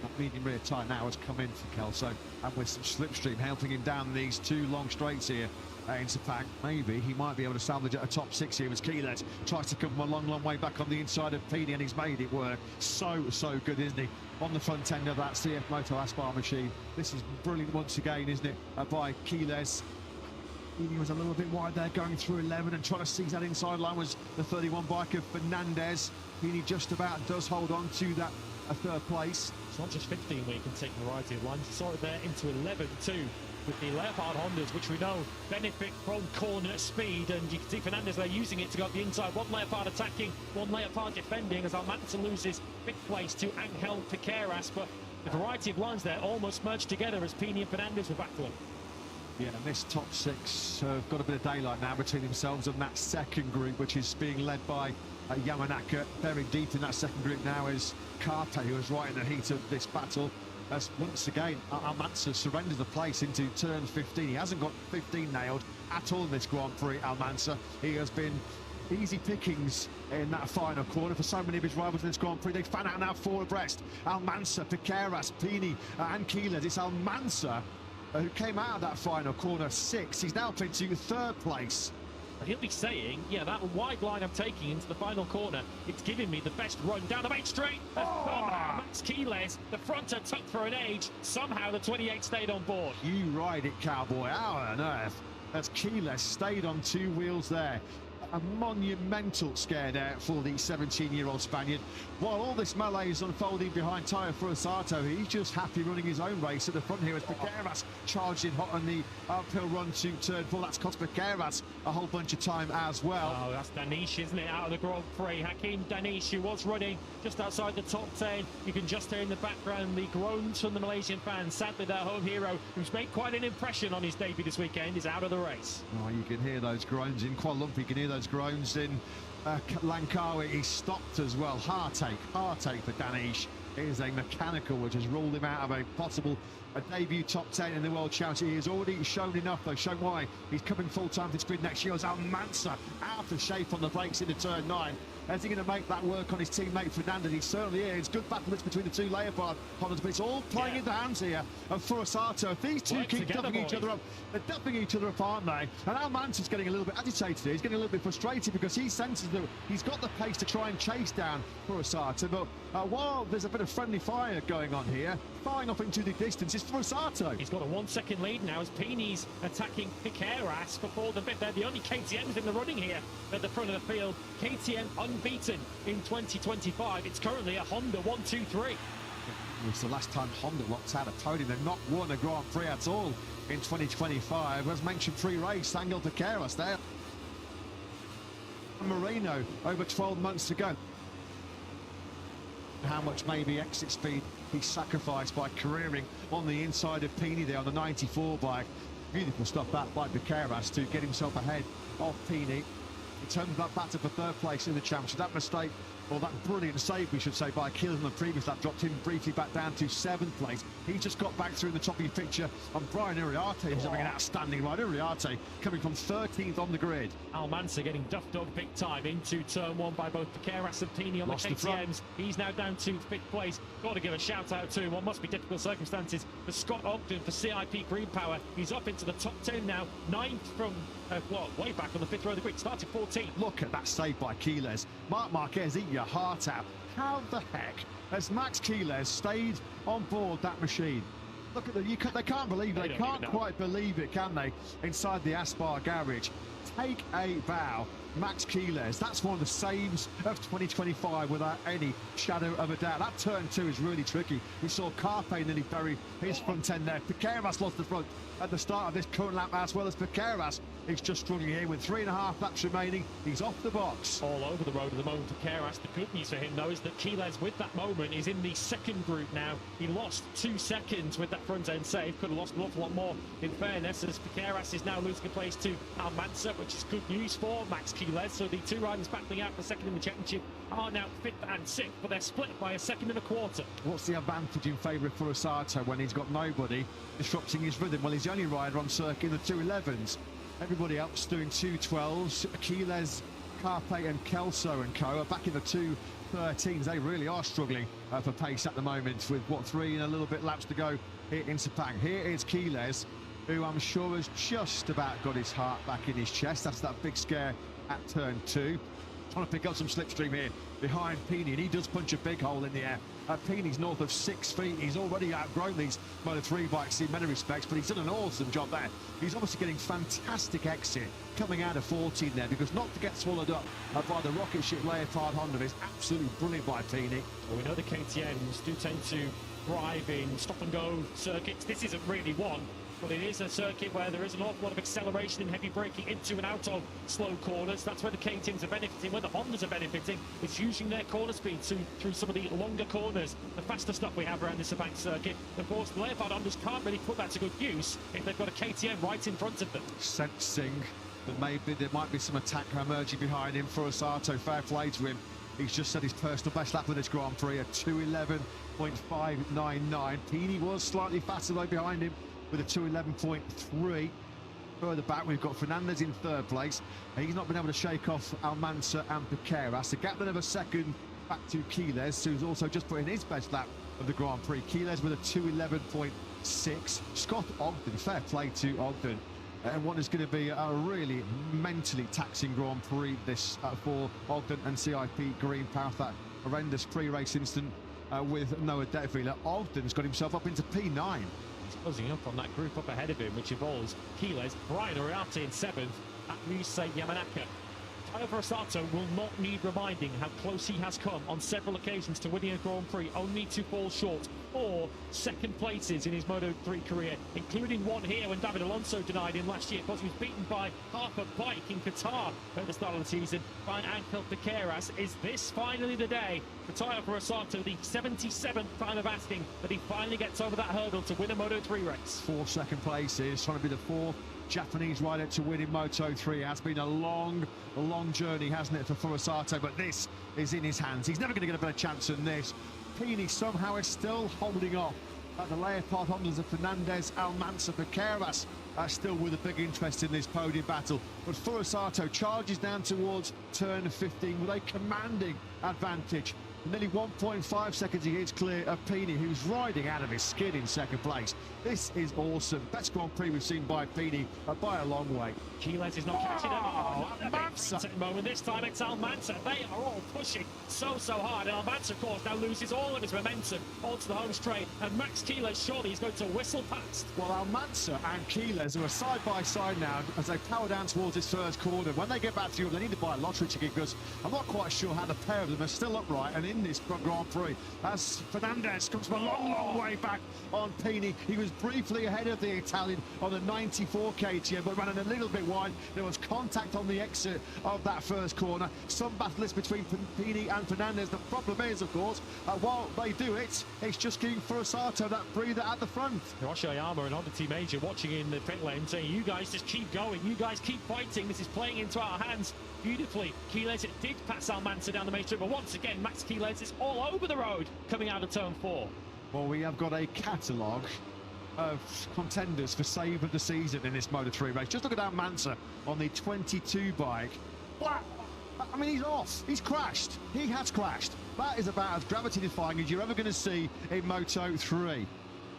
That medium rear tyre now has come in for Kelso, and with some slipstream helping him down these 2 long straights here in Sepang. Maybe he might be able to salvage at a top 6 here as Keyless tries to come from a long way back on the inside of Pini, and he's made it work. So good, isn't he? On the front end of that CF Moto Aspar machine. This is brilliant once again, isn't it, by Keyless. He was a little bit wide there going through 11 and trying to seize that inside line was the 31 bike of Fernandez. Pini just about does hold on to that third place. It's not just 15 where you can take a variety of lines. You saw it there into 11 too, with the Leopard Hondas, which we know benefit from corner speed, and you can see Fernandez there using it to go up the inside. One Leopard attacking, one Leopard defending, as Almanza loses 5th place to Angel Piqueras, but the variety of lines there almost merged together as Pini and Fernandez were battling. Yeah, and this top 6 have got a bit of daylight now between themselves and that second group, which is being led by Yamanaka. Very deep in that second group now is Karte, who is right in the heat of this battle. As once again, Almanza surrenders the place into turn 15. He hasn't got 15 nailed at all in this Grand Prix, Almanza. He has been easy pickings in that final corner for so many of his rivals in this Grand Prix. They fan out now 4 abreast. Almanza, Piqueras, Pini and Keyless. It's Almanza who came out of that final corner 6. He's now into 3rd place. He'll be saying, yeah, that wide line I'm taking into the final corner, it's giving me the best run down the main straight. Max Keyless, the fronter took for an age. Somehow the 28 stayed on board. You ride it, cowboy. How on earth has Keyless stayed on 2 wheels there? A monumental scare there for the 17-year-old Spaniard. While all this melee is unfolding behind Tayo Furusato, he's just happy running his own race at the front here as Piqueras charged in hot on the uphill run to turn 4. That's cost Piqueras a whole bunch of time as well. Oh, that's Danish, isn't it, out of the Grand Prix. Hakim Danish, who was running just outside the top 10. You can just hear in the background the groans from the Malaysian fans. Sadly, their home hero, who's made quite an impression on his debut this weekend, is out of the race. Oh, you can hear those groans in Kuala Lumpur. You can hear those groans in Langkawi. He stopped as well. Heartache for Danish. It is a mechanical which has ruled him out of a possible debut top 10 in the World Championship. He has already shown enough, though, shown why he's coming full-time to the sprint next year. As Almanza out of shape on the brakes into turn 9. Is he going to make that work on his teammate Fernandez? He certainly is. Good battle between the 2 Leopard Hondas, but it's all playing in the hands here of Furusato. If these 2 keep duffing each other up, they're duffing each other up, aren't they? And Almanza's getting a little bit agitated here. He's getting a little bit frustrated because he senses that he's got the pace to try and chase down Furusato. But while there's a bit of friendly fire going on here, firing off into the distance is Furusato. He's got a 1-second lead now as Pini's attacking Piqueras before the bit. They're the only KTMs in the running here at the front of the field. KTM unbeaten in 2025. It's currently a Honda 1-2-3. It's the last time Honda locked out a podium. They've not won a Grand Prix at all in 2025. As mentioned pre-race, Angel Piqueras there. Marino over 12 months ago. How much maybe exit speed he sacrificed by careering on the inside of Pini there on the 94 bike. Beautiful stuff that by Piqueras to get himself ahead of Pini. He turned that battle for 3rd place in the championship. That mistake, or that brilliant save, we should say, by Keyless on the previous lap, dropped him briefly back down to 7th place. He just got back through the top of your picture, and Brian Uriarte is having an outstanding ride. Uriarte coming from 13th on the grid. Almanza getting duffed up big time into turn 1 by both Piqueras and Pini on the KTMs. He's now down to 5th place. Got to give a shout out to what must be difficult circumstances for Scott Ogden for CIP Green Power. He's up into the top 10 now, 9th from way back on the 5th row of the grid, started 14th. Look at that save by Keyless. Marc Marquez, eat your heart out. How the heck has Max Keyless stayed on board that machine? Look at they can't believe it. They can't quite believe it, can they? Inside the Aspar garage. Take a bow. Max Keyless, that's one of the saves of 2025 without any shadow of a doubt. That turn 2 is really tricky. We saw Carpe nearly bury his front end there. Piqueras lost the front at the start of this current lap, as well as Piqueras. He's just struggling here with 3.5 laps remaining. He's off the box. All over the road at the moment for Keras. The good news for him, though, is that Keyless, with that moment, is in the second group now. He lost 2 seconds with that front end save. Could have lost an awful lot more, in fairness, as Keras is now losing a place to Almanza, which is good news for Max Keyless. So the 2 riders battling out for second in the championship are now 5th and 6th, but they're split by 1.25 seconds. What's the advantage in favour of Furusato when he's got nobody disrupting his rhythm? Well, he's the only rider on circuit in the 211s. Everybody else doing 212s. Keyless, Carpe and Kelso and co are back in the 213s. They really are struggling for pace at the moment, with what, 3 and a little bit laps to go here in Sepang. Here is Quiles, who I'm sure has just about got his heart back in his chest. That's that big scare at turn 2. Trying to pick up some slipstream here behind Pini, and he does punch a big hole in the air. Pini's north of 6 feet. He's already outgrown these Moto3 bikes in many respects, but he's done an awesome job there. He's obviously getting fantastic exit coming out of 14 there, because not to get swallowed up by the rocket ship Leopard Honda is absolutely brilliant by Pini. Well, we know the KTMs do tend to thrive in stop-and-go circuits. This isn't really one, but it is a circuit where there is an awful lot of acceleration and heavy braking into and out of slow corners. That's where the KTMs are benefiting. Where the Hondas are benefiting, it's using their corner speed through some of the longer corners, the faster stuff we have around the Sepang circuit. Of course, the Leopard Hondas can't really put that to good use if they've got a KTM right in front of them. Sensing that maybe there might be some attack emerging behind him. Furusato, fair play to him. He's just set his personal best lap of this Grand Prix at 2:11.599. Pini was slightly faster though behind him, with a 2:11.3. Further back, we've got Fernandez in 3rd place. He's not been able to shake off Almanza and Piqueras. The gap then of a second back to Quiles, who's also just put in his best lap of the Grand Prix. Quiles with a 2:11.6. Scott Ogden, fair play to Ogden. And what is going to be a really mentally taxing Grand Prix this for Ogden and CIP Green Power. That horrendous pre-race incident with Noah Detevila. Ogden's got himself up into P9. He's closing up on that group up ahead of him, which involves Quiles, Brian Oriate in 7th, at Ryusei Yamanaka. Tayo Furusato will not need reminding how close he has come on several occasions to winning a Grand Prix, only to fall short, or second places in his Moto3 career, including one here when David Alonso denied him last year because he was beaten by half a bike in Qatar at the start of the season by Angel Piqueras. Is this finally the day for Tayo Furusato, the 77th time of asking, that he finally gets over that hurdle to win a Moto3 race? 4 second places, trying to be the 4th Japanese rider to win in Moto3. It has been a long journey, hasn't it, for Furusato, but this is in his hands. He's never going to get a better chance than this. Pini somehow is still holding off the Leopard Hondas of Fernandez, Almanza, Piqueras still with a big interest in this podium battle. But Furusato charges down towards turn 15 with a commanding advantage. Nearly 1.5 seconds he is clear of Pini, who's riding out of his skin in 2nd place. This is awesome. Best Grand Prix we've seen by Pini by a long way. Quiles is not catching him. Almanza! Moment. This time it's Almanza. They are all pushing so hard. And Almanza, of course, now loses all of his momentum onto the home straight. And Max Quiles, surely he's going to whistle past. Well, Almanza and Quiles are side by side now as they power down towards this 1st corner. When they get back to Europe, they need to buy a lottery ticket, because I'm not quite sure how the pair of them are still upright and in this Grand Prix, as Fernandez comes from a long way back on Pini. He was briefly ahead of the Italian on the 94 KTM, but ran a little bit wide. There was contact on the exit of that 1st corner. Some battles between Pini and Fernandez. The problem is, of course, while they do it, it's just giving Furusato that breather at the front. Hiroshi Oyama and Honda Team Major watching in the pit lane, saying, you guys just keep going, you guys keep fighting, this is playing into our hands beautifully. Quiles did pass Almanza down the main strip, but once again, Max Quiles is all over the road coming out of turn 4. Well, we have got a catalogue of contenders for save of the season in this Moto3 race. Just look at Almanza on the 22 bike. Wow. I mean, he's off. He's crashed. He has crashed. That is about as gravity-defying as you're ever going to see in Moto3.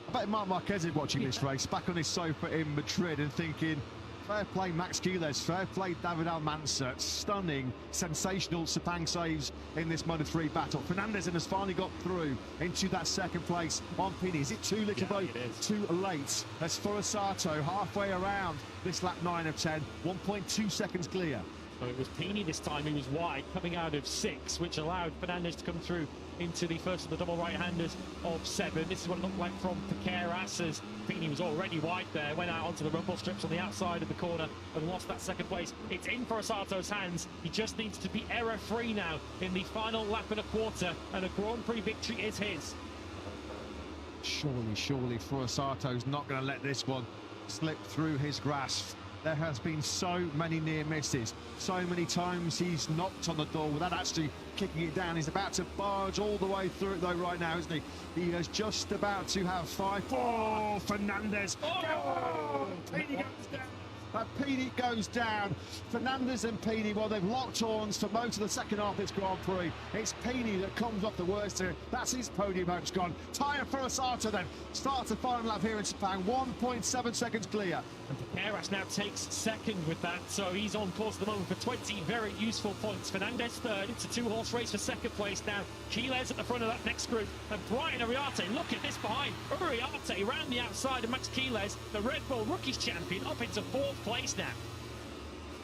I bet Marc Marquez is watching this race back on his sofa in Madrid and thinking, fair play Max Quiles, fair play David Almanza. Stunning, sensational Sepang saves in this Moto3 battle. Fernandez has finally got through into that 2nd place on Pini. Is it too little though? Too late. As Furusato halfway around this lap 9 of 10, 1.2 seconds clear. So it was Pini this time who was wide, coming out of 6, which allowed Fernandez to come through into the first of the double right-handers of 7. This is what it looked like from Piqueras, as Pini was already wide there, went out onto the rumble strips on the outside of the corner and lost that 2nd place. It's in Furusato's hands. He just needs to be error-free now in the final lap and a quarter, and a Grand Prix victory is his. Surely Furusato's not going to let this one slip through his grasp. There has been so many near misses, so many times he's knocked on the door without actually kicking it down. He's about to barge all the way through it though right now, isn't he? He is just about to have 5. Oh, Fernandez! Oh! Pini goes down. Pini goes down. Fernandez and Pini, well, they've locked horns for most of the second half of this Grand Prix. It's Pini that comes off the worst here. That's his podium hopes gone. Tyre for Asata then. Starts the final lap here in Sepang. 1.7 seconds clear. And Piqueras now takes second with that, so he's on course at the moment for 20 very useful points. Fernandez third. It's a two-horse race for second place now. Quiles at the front of that next group. And Brian Uriarte, look at this behind. Uriarte round the outside of Max Quiles, the Red Bull Rookies champion, up into fourth place now.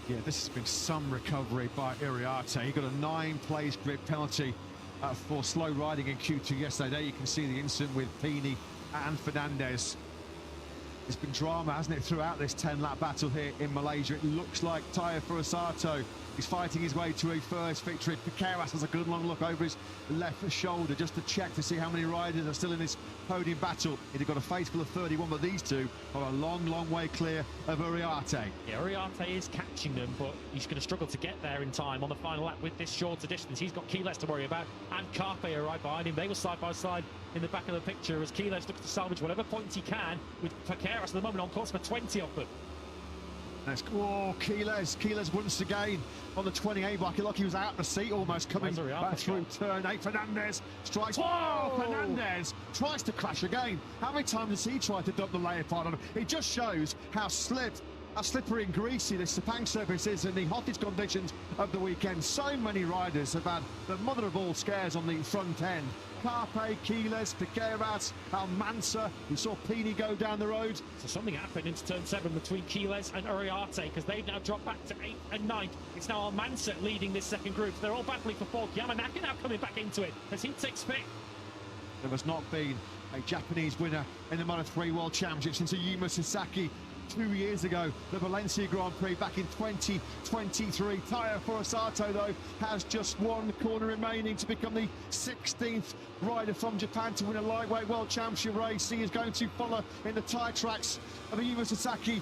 Yeah, this has been some recovery by Uriarte. He got a 9-place grid penalty for slow riding in Q2 yesterday. There you can see the incident with Pini and Fernandez. It's been drama, hasn't it, throughout this 10-lap battle here in Malaysia. It looks like Tyre for Asata is fighting his way to a first victory. Piqueras has a good long look over his left shoulder just to check to see how many riders are still in this podium battle. He'd have got a face full of 31, but these two are a long, long way clear of Uriarte. Yeah, Uriarte is catching them, but he's going to struggle to get there in time on the final lap with this shorter distance. He's got Quiles to worry about, and Carpe are right behind him. They were side by side in the back of the picture as Quiles looks to salvage whatever points he can, with Piqueras at the moment on course for 20 of them. Quiles once again on the 28 block. Like he was out of the seat almost coming back through turn 8. Fernandez strikes. Whoa! Fernandez tries to crash again. How many times has he tried to dump the leopard on him? It just shows how slippery and greasy this Sepang surface is in the hottest conditions of the weekend. So many riders have had the mother of all scares on the front end. Carpe, Quiles, Piqueras, Almansa. We saw Pini go down the road. So something happened into turn 7 between Quiles and Uriarte, because they've now dropped back to 8th and 9th. It's now Almansa leading this second group. They're all battling for 4th. Yamanaka now coming back into it as he takes 5th. There has not been a Japanese winner in the Moto3 World Championship since Ayumu Sasaki 2 years ago, the Valencia Grand Prix back in 2023. Tyre for Asata, though, has just one corner remaining to become the 16th rider from Japan to win a lightweight World Championship race. He is going to follow in the tyre tracks of Ayumu Sasaki,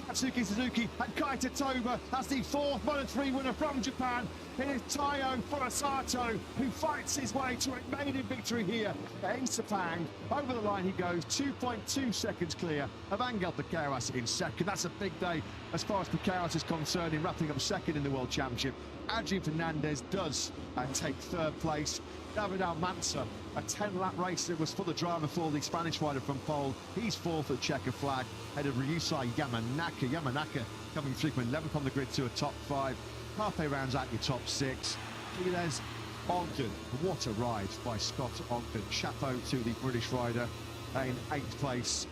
Tatsuki Suzuki and Kaita Toba as the 4th Moto3 winner from Japan. It is Tayo Furusato who fights his way to a maiden victory here in Sepang. Over the line he goes, 2.2 seconds clear of Angel Piqueras in second. That's a big day as far as Piqueras is concerned in wrapping up second in the World Championship. Adrian Fernandez does take 3rd place. David Almansa, a 10-lap race that was full of drama for the Spanish rider from pole. He's 4th at checker flag, ahead of Ryusai Yamanaka. Yamanaka coming through from 11th on the grid to a top 5. Carpe rounds out your top 6. Quiles, Ogden. What a ride by Scott Ogden. Chapeau to the British rider in 8th place.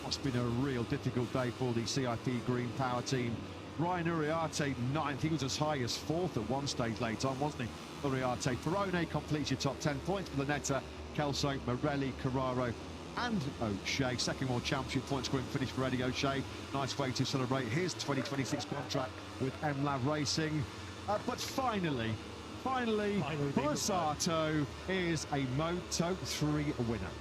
Must have been a real difficult day for the CIP Green Power team. Ryan Uriarte 9th. He was as high as 4th at one stage late on, wasn't he? Uriarte. Perrone completes your top 10 points for Lanetta, Kelso, Morelli, Carraro and O'Shea. Second World Championship point scoring finish for Eddie O'Shea. Nice way to celebrate his 2026 contract with MLAV Racing. But finally, Furusato is a Moto3 winner.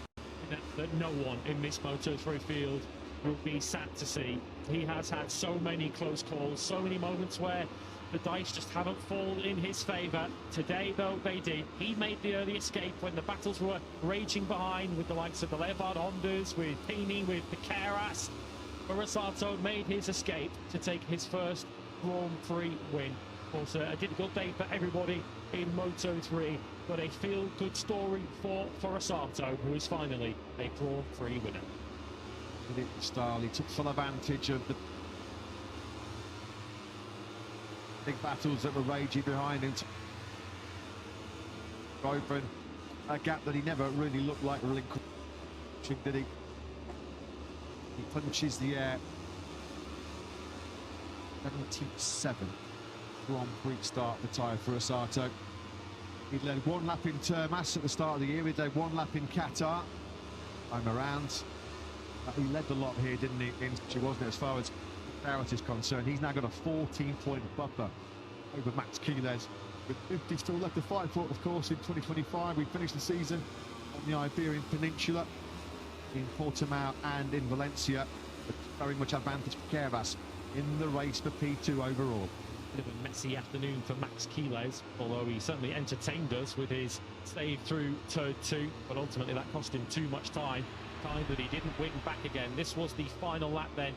That no one in this Moto3 field will be sad to see. He has had so many close calls, so many moments where the dice just haven't fallen in his favour. Today, though, they did. He made the early escape when the battles were raging behind with the likes of the Leopard Hondas, with Pini, with Piqueras. Furusato made his escape to take his first Grand Prix win. Of course, a difficult day for everybody in Moto3, but a feel-good story for Furusato, who is finally a Grand Prix winner. In style, he took full advantage of the big battles that were raging behind him. Open a gap that he never really looked like relinquishing, did he? He punches the air. 77 Grand Prix start for Tyre Furusato. He led 1 lap in Termas at the start of the year. He led 1 lap in Qatar. I'm around. He led the lot here, didn't he? Wasn't it, as far as Barrett is concerned? He's now got a 14-point buffer over Max Quiles, with 50 still left to fight for, of course, in 2025. We finished the season on the Iberian Peninsula, in Portimao and in Valencia, but very much advantage for Piqueras in the race for P2 overall. Bit of a messy afternoon for Max Quiles, although he certainly entertained us with his save through turn 2, but ultimately that cost him too much time that he didn't win back again. This was the final lap then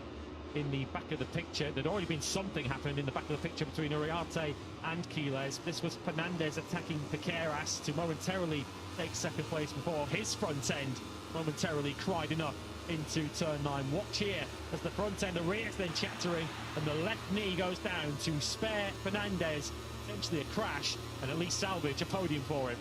in the back of the picture. There'd already been something happened in the back of the picture between Uriarte and Quiles. This was Fernandez attacking Piqueras to momentarily take second place before his front end momentarily cried enough into turn 9. Watch here as the front end, the rear's then chattering, and the left knee goes down to spare Fernandez potentially a crash and at least salvage a podium for him.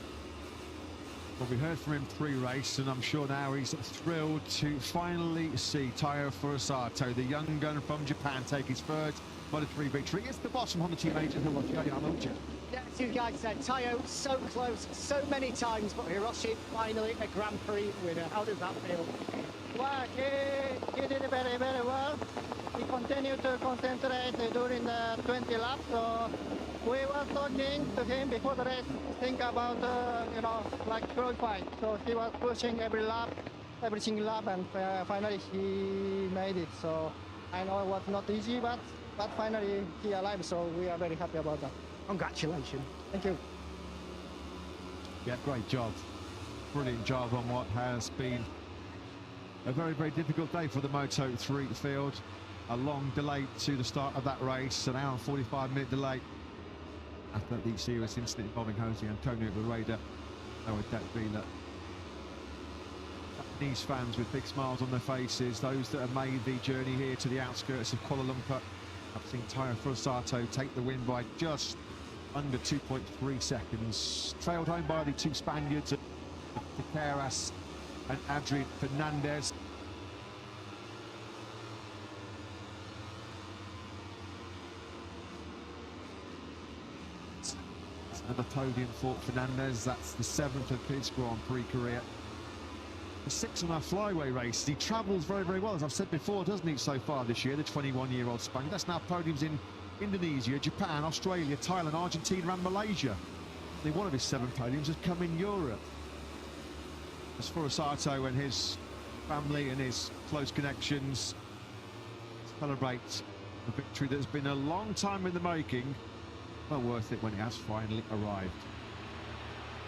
Well, we heard from him pre-race, and I'm sure now he's thrilled to finally see Taiyo Furusato, the young gun from Japan, take his first Moto3 victory. It's the boss from Honda Team Agent Hiroshi Yamaguchi. Yeah, as you guys said, Taiyo so close so many times, but Hiroshi finally a Grand Prix winner. How does that feel? Well, he did it very, very well. He continued to concentrate during the 20 laps. So we were talking to him before the race, think about, you know, like qualifying. So he was pushing every lap, every single lap, and finally he made it. So I know it was not easy, but finally he arrived. So we are very happy about that. Congratulations. Thank you. Yeah, great job. Brilliant job on what has been a very, very difficult day for the Moto3 field. A long delay to the start of that race, an hour and 45-minute delay after the serious incident involving Jose Antonio Rueda. Japanese fans with big smiles on their faces, those that have made the journey here to the outskirts of Kuala Lumpur, have seen Taiyo Furusato take the win by just under 2.3 seconds. Trailed home by the two Spaniards, Piqueras and Adrian Fernandez. Another podium for Fernandez. That's the 7th of his Grand Prix career. The 6th on our flyway race. He travels very, very well, as I've said before, doesn't he, so far this year, the 21-year-old Spaniard. That's now podiums in Indonesia, Japan, Australia, Thailand, Argentina and Malaysia. I think one of his 7 podiums has come in Europe. As Furusato and his family and his close connections celebrate a victory that's been a long time in the making, well worth it when it has finally arrived.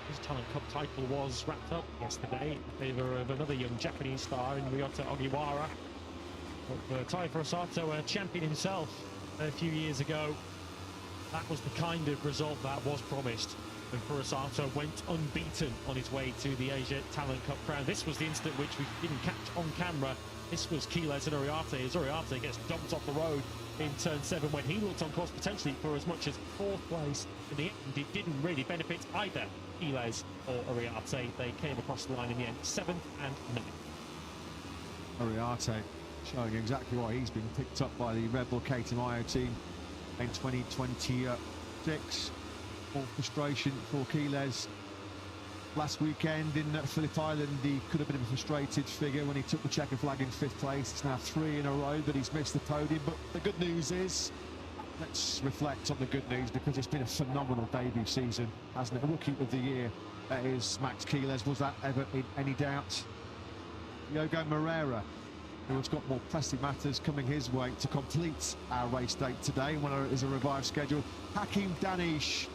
His Talent Cup title was wrapped up yesterday in favour of another young Japanese star in Ryota Ogiwara. But Taiyo Furusato, a champion himself a few years ago, that was the kind of result that was promised when Furusato went unbeaten on his way to the Asia Talent Cup crown. This was the instant which we didn't catch on camera. This was Quiles and Uriarte as Uriarte gets dumped off the road in turn 7 when he looked on course potentially for as much as 4th place. In the end, it didn't really benefit either Quiles or Uriarte. They came across the line in the end, 7th and 9th. Uriarte showing exactly why he's been picked up by the Red Bull KTM team in 2026. More frustration for Quiles. Last weekend in Phillip Island, he could have been a frustrated figure when he took the checkered flag in 5th place. It's now 3 in a row that he's missed the podium, but the good news is, let's reflect on the good news, because it's been a phenomenal debut season, hasn't it? Rookie of the year, that is Max Quiles. Was that ever in any doubt? Yogo Moreira, who has got more pressing matters coming his way to complete our race date today, when it is a revived schedule. Hakim Danish,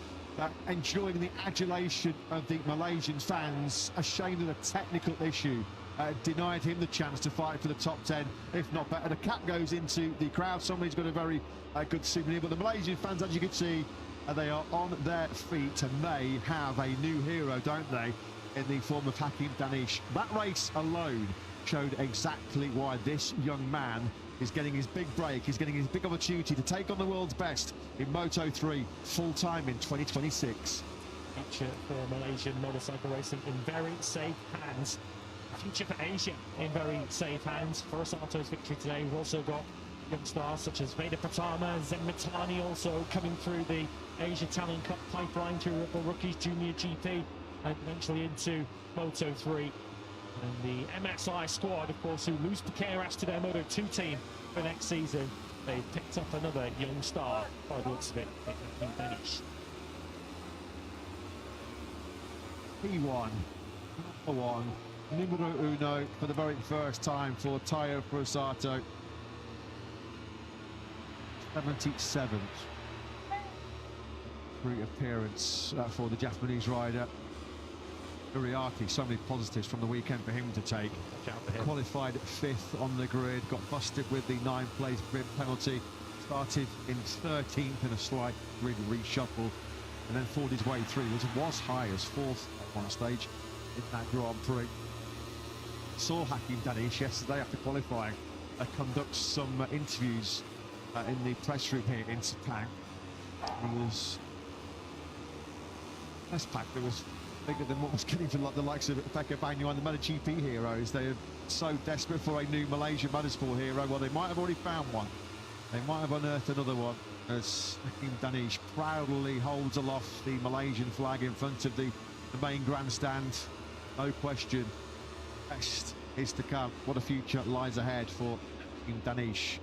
enjoying the adulation of the Malaysian fans. Ashamed of the technical issue denied him the chance to fight for the top 10, if not better. The cap goes into the crowd. Somebody's got a very good souvenir, but the Malaysian fans, as you can see, they are on their feet, and they have a new hero, don't they, in the form of Hakim Danish. That race alone showed exactly why this young man is getting his big break. He's getting his big opportunity to take on the world's best in Moto3 full-time in 2026. Future for Malaysian motorcycle racing in very safe hands. Future for Asia in very safe hands. Furusato's victory today. We've also got young stars such as Veda Pratama, Zen Mitani also coming through the Asia Talent Cup pipeline through the Rookies Junior GP and eventually into Moto3. And the MSI squad, of course, who lose Piqueras to their Moto2 team for next season, they picked up another young star by the looks of it, in Danish. P1, number 1, numero uno for the very first time for Taiyo Furusato. 77th reappearance for the Japanese rider. Uriarte, so many positives from the weekend for him to take. Watch out for him. Qualified 5th on the grid, got busted with the 9th-place grid penalty, started in 13th in a slight grid reshuffle, and then fought his way through. Was high as 4th at one stage in that Grand Prix. Saw Hakim Danish yesterday after qualifying conduct some interviews in the press room here in Sepang. He was press pack that was bigger than what was getting to the likes of Pekka Bagnaia and the MotoGP heroes. They are so desperate for a new Malaysian motorsport hero. Well, they might have already found one. They might have unearthed another one, as Hakim Danish proudly holds aloft the Malaysian flag in front of the main grandstand. No question, best is to come. What a future lies ahead for Hakim Danish.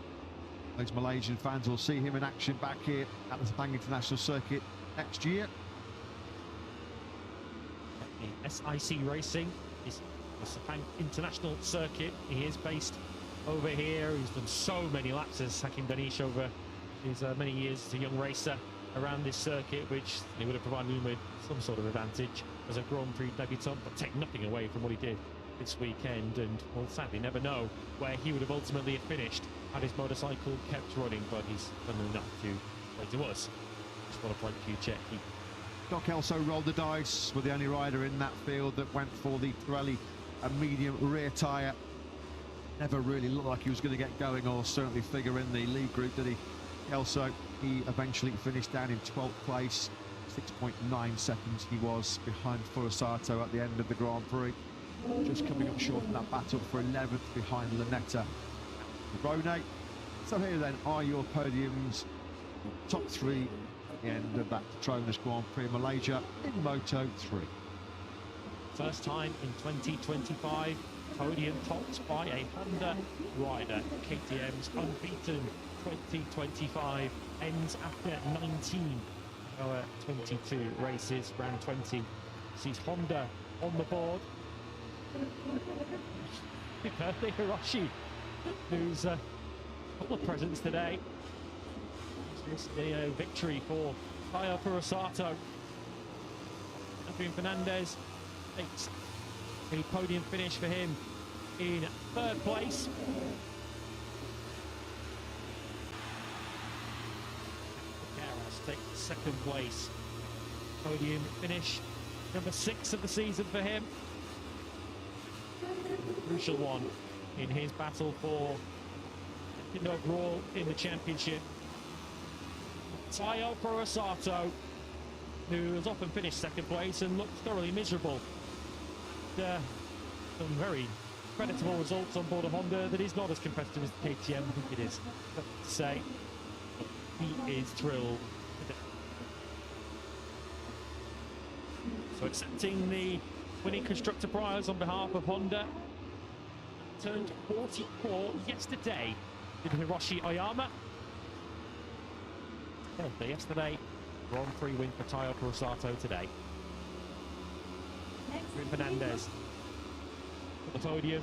Those Malaysian fans will see him in action back here at the Sepang International Circuit next year. The SIC Racing is the Sepang International Circuit. He is based over here. He's done so many laps as Hakim Danish over his many years as a young racer around this circuit, which he would have provided him with some sort of advantage as a Grand Prix debutant, but take nothing away from what he did this weekend. And we'll sadly never know where he would have ultimately finished had his motorcycle kept running, but he's done enough to where he was. Just want a bright future. Doc Elso rolled the dice, with the only rider in that field that went for the Pirelli medium rear tyre. Never really looked like he was going to get going, or certainly figure in the lead group, did he? Elso, he eventually finished down in 12th place. 6.9 seconds he was behind Furusato at the end of the Grand Prix. Just coming up short in that battle for 11th behind Lanetta and Rone. So here then are your podiums, top 3 at the end of that Petronas Grand Prix Malaysia in Moto3. First time in 2025, podium topped by a Honda rider. KTM's unbeaten 2025 ends after 19 our 22 races. Round 20 sees Honda on the board. Happy birthday, Hiroshi, who's a couple of presents today. It's a victory for Tayo Furusato. Adrian Fernandez takes a podium finish for him in 3rd place. Carras takes 2nd place. Podium finish number 6 of the season for him. Crucial one in his battle for second overall in the championship. Tayo Furusato, who has often finished 2nd place and looked thoroughly miserable. Some very creditable results on board a Honda that is not as competitive as the KTM. I think it is fair to say. He is thrilled. So accepting the winning constructor prize on behalf of Honda. Turned 44 yesterday in Hiroshi Oyama. Yesterday, Grand Prix win for Tayo Furusato today. Fernandez at the podium.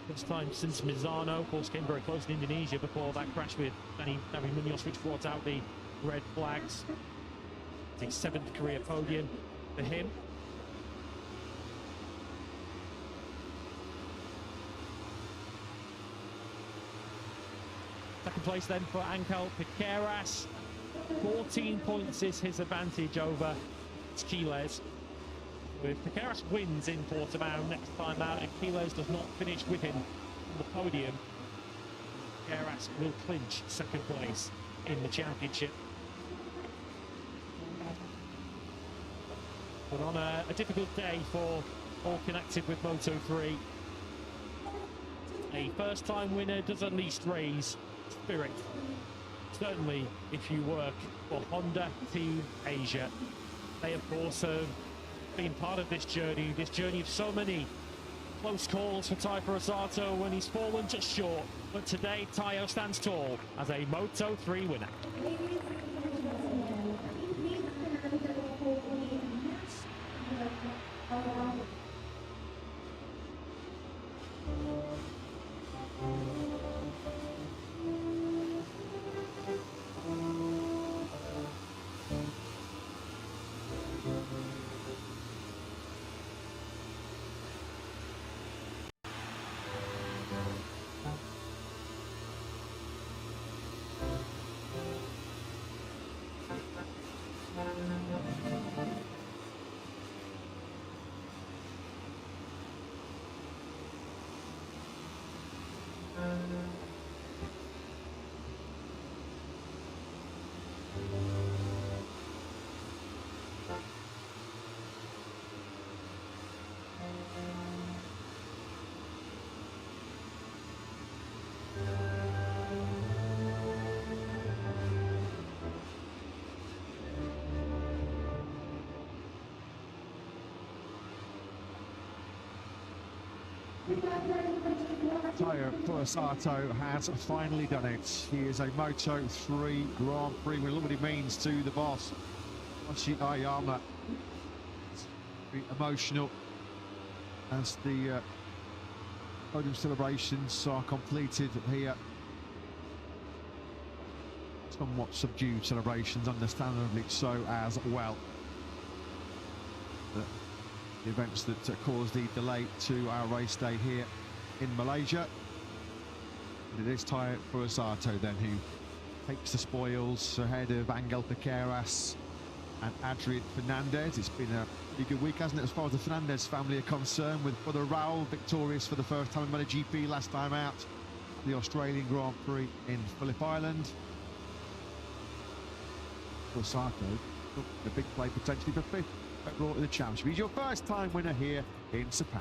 First time since Mizano, of course, came very close in Indonesia before that crash with Davi Munoz, which brought out the red flags. It's his 7th career podium for him. Second place then for Angel Piqueras. 14 points is his advantage over Quiles. If Piqueras wins in Portimao next time out, and Quiles does not finish with him on the podium, Piqueras will clinch 2nd place in the championship. But on a difficult day for all connected with Moto3, a first-time winner does at least raise spirit. Certainly if you work for Honda Team Asia. They of course have been part of this journey of so many close calls for Tayo Furusato when he's fallen just short. But today Tayo stands tall as a Moto3 winner. Tayo Furusato has finally done it. He is a Moto3 Grand Prix winner. Look what it means to the boss, Yoshi Ayama. Very emotional as the podium celebrations are completed here. Somewhat subdued celebrations, understandably so as well. The events that caused the delay to our race day here in Malaysia. And it is Tayo Furusato then who takes the spoils ahead of Angel Piqueras and Adrian Fernandez. It's been a pretty good week, hasn't it, as far as the Fernandez family are concerned, with brother Raul victorious for the first time in MotoGP last time out, the Australian Grand Prix in Phillip Island. Furusato, a big play potentially for fifth overall in the championship. He's your first time winner here in Sepang.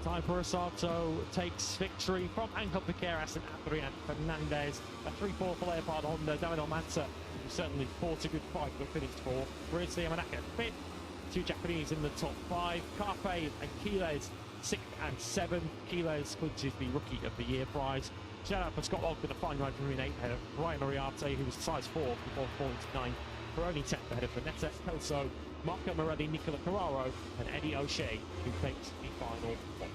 Tayo Furusato takes victory from Angel Piqueras and Adrian Fernandez. A 3-4 for Leopard Honda. David Almanza, who certainly fought a good fight but finished fourth. Rizzi Yamanaka fifth. Two Japanese in the top 5. Carpe and Quiles 6th and 7th. Quiles clinches the Rookie of the Year prize. Shout out for Scott Ogden, a fine ride from Rene ahead of Ryan Moriarty, who was size 4 before falling to 9. Peroni 10th ahead of Vanessa Kelso, Marco Morelli, Nicola Carraro, and Eddie O'Shea, who takes the final point.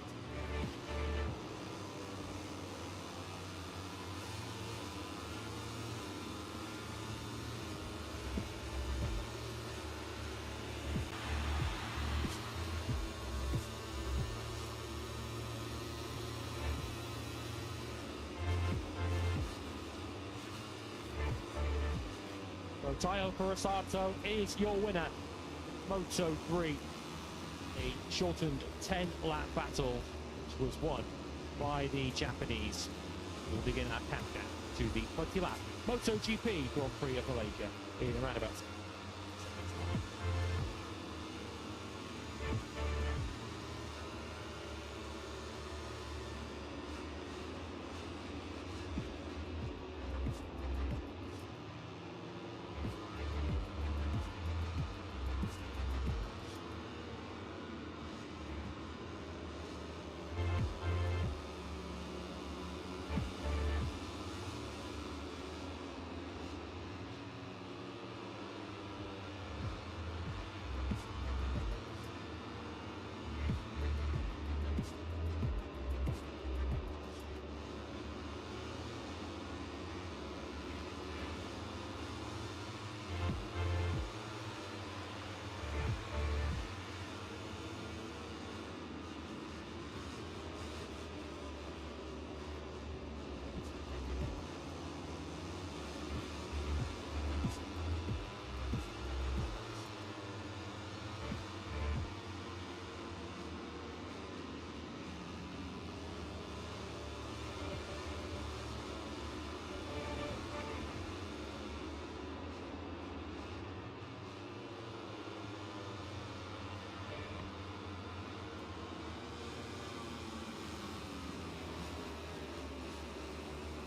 So Tayo Furusato is your winner. Moto3, a shortened 10-lap battle, which was won by the Japanese. We'll begin our countdown to the 20-lap MotoGP Grand Prix of Malaysia in around about.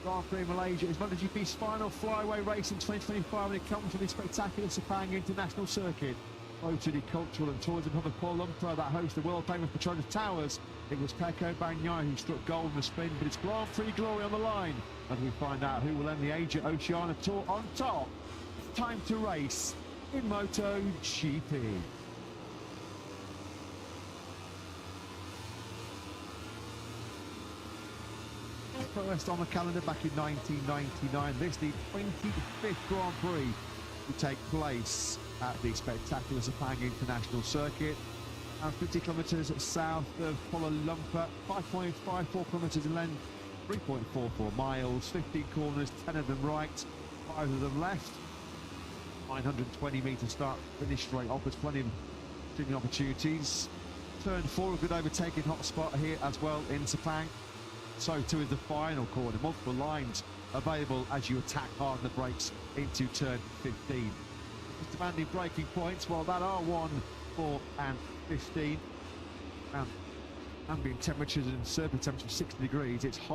Grand Prix Malaysia is MotoGP's final flyaway race in 2025 when it comes to the spectacular Sepang International Circuit. Moto the cultural and tourism hub of Kuala Lumpur that hosts the world famous Petronas Towers. It was Pecco Bagnaia who struck gold in the sprint, but it's Grand Prix glory on the line as we find out who will end the Asia Oceania Tour on top. It's time to race in MotoGP. First on the calendar back in 1999, this the 25th Grand Prix to take place at the spectacular Sepang International Circuit, and 50 kilometres south of Kuala Lumpur, 5.54 kilometres in length, 3.44 miles, 15 corners, 10 of them right, 5 of them left. 920 metre start finish straight offers plenty of streaming opportunities. Turn 4, a good overtaking hotspot here as well in Sepang. So too is the final corner. Multiple lines available as you attack hard on the brakes into turn 15. It's demanding braking points, while that R1, 4 and 15. Ambient temperatures and surface temperatures 60 degrees. It's hot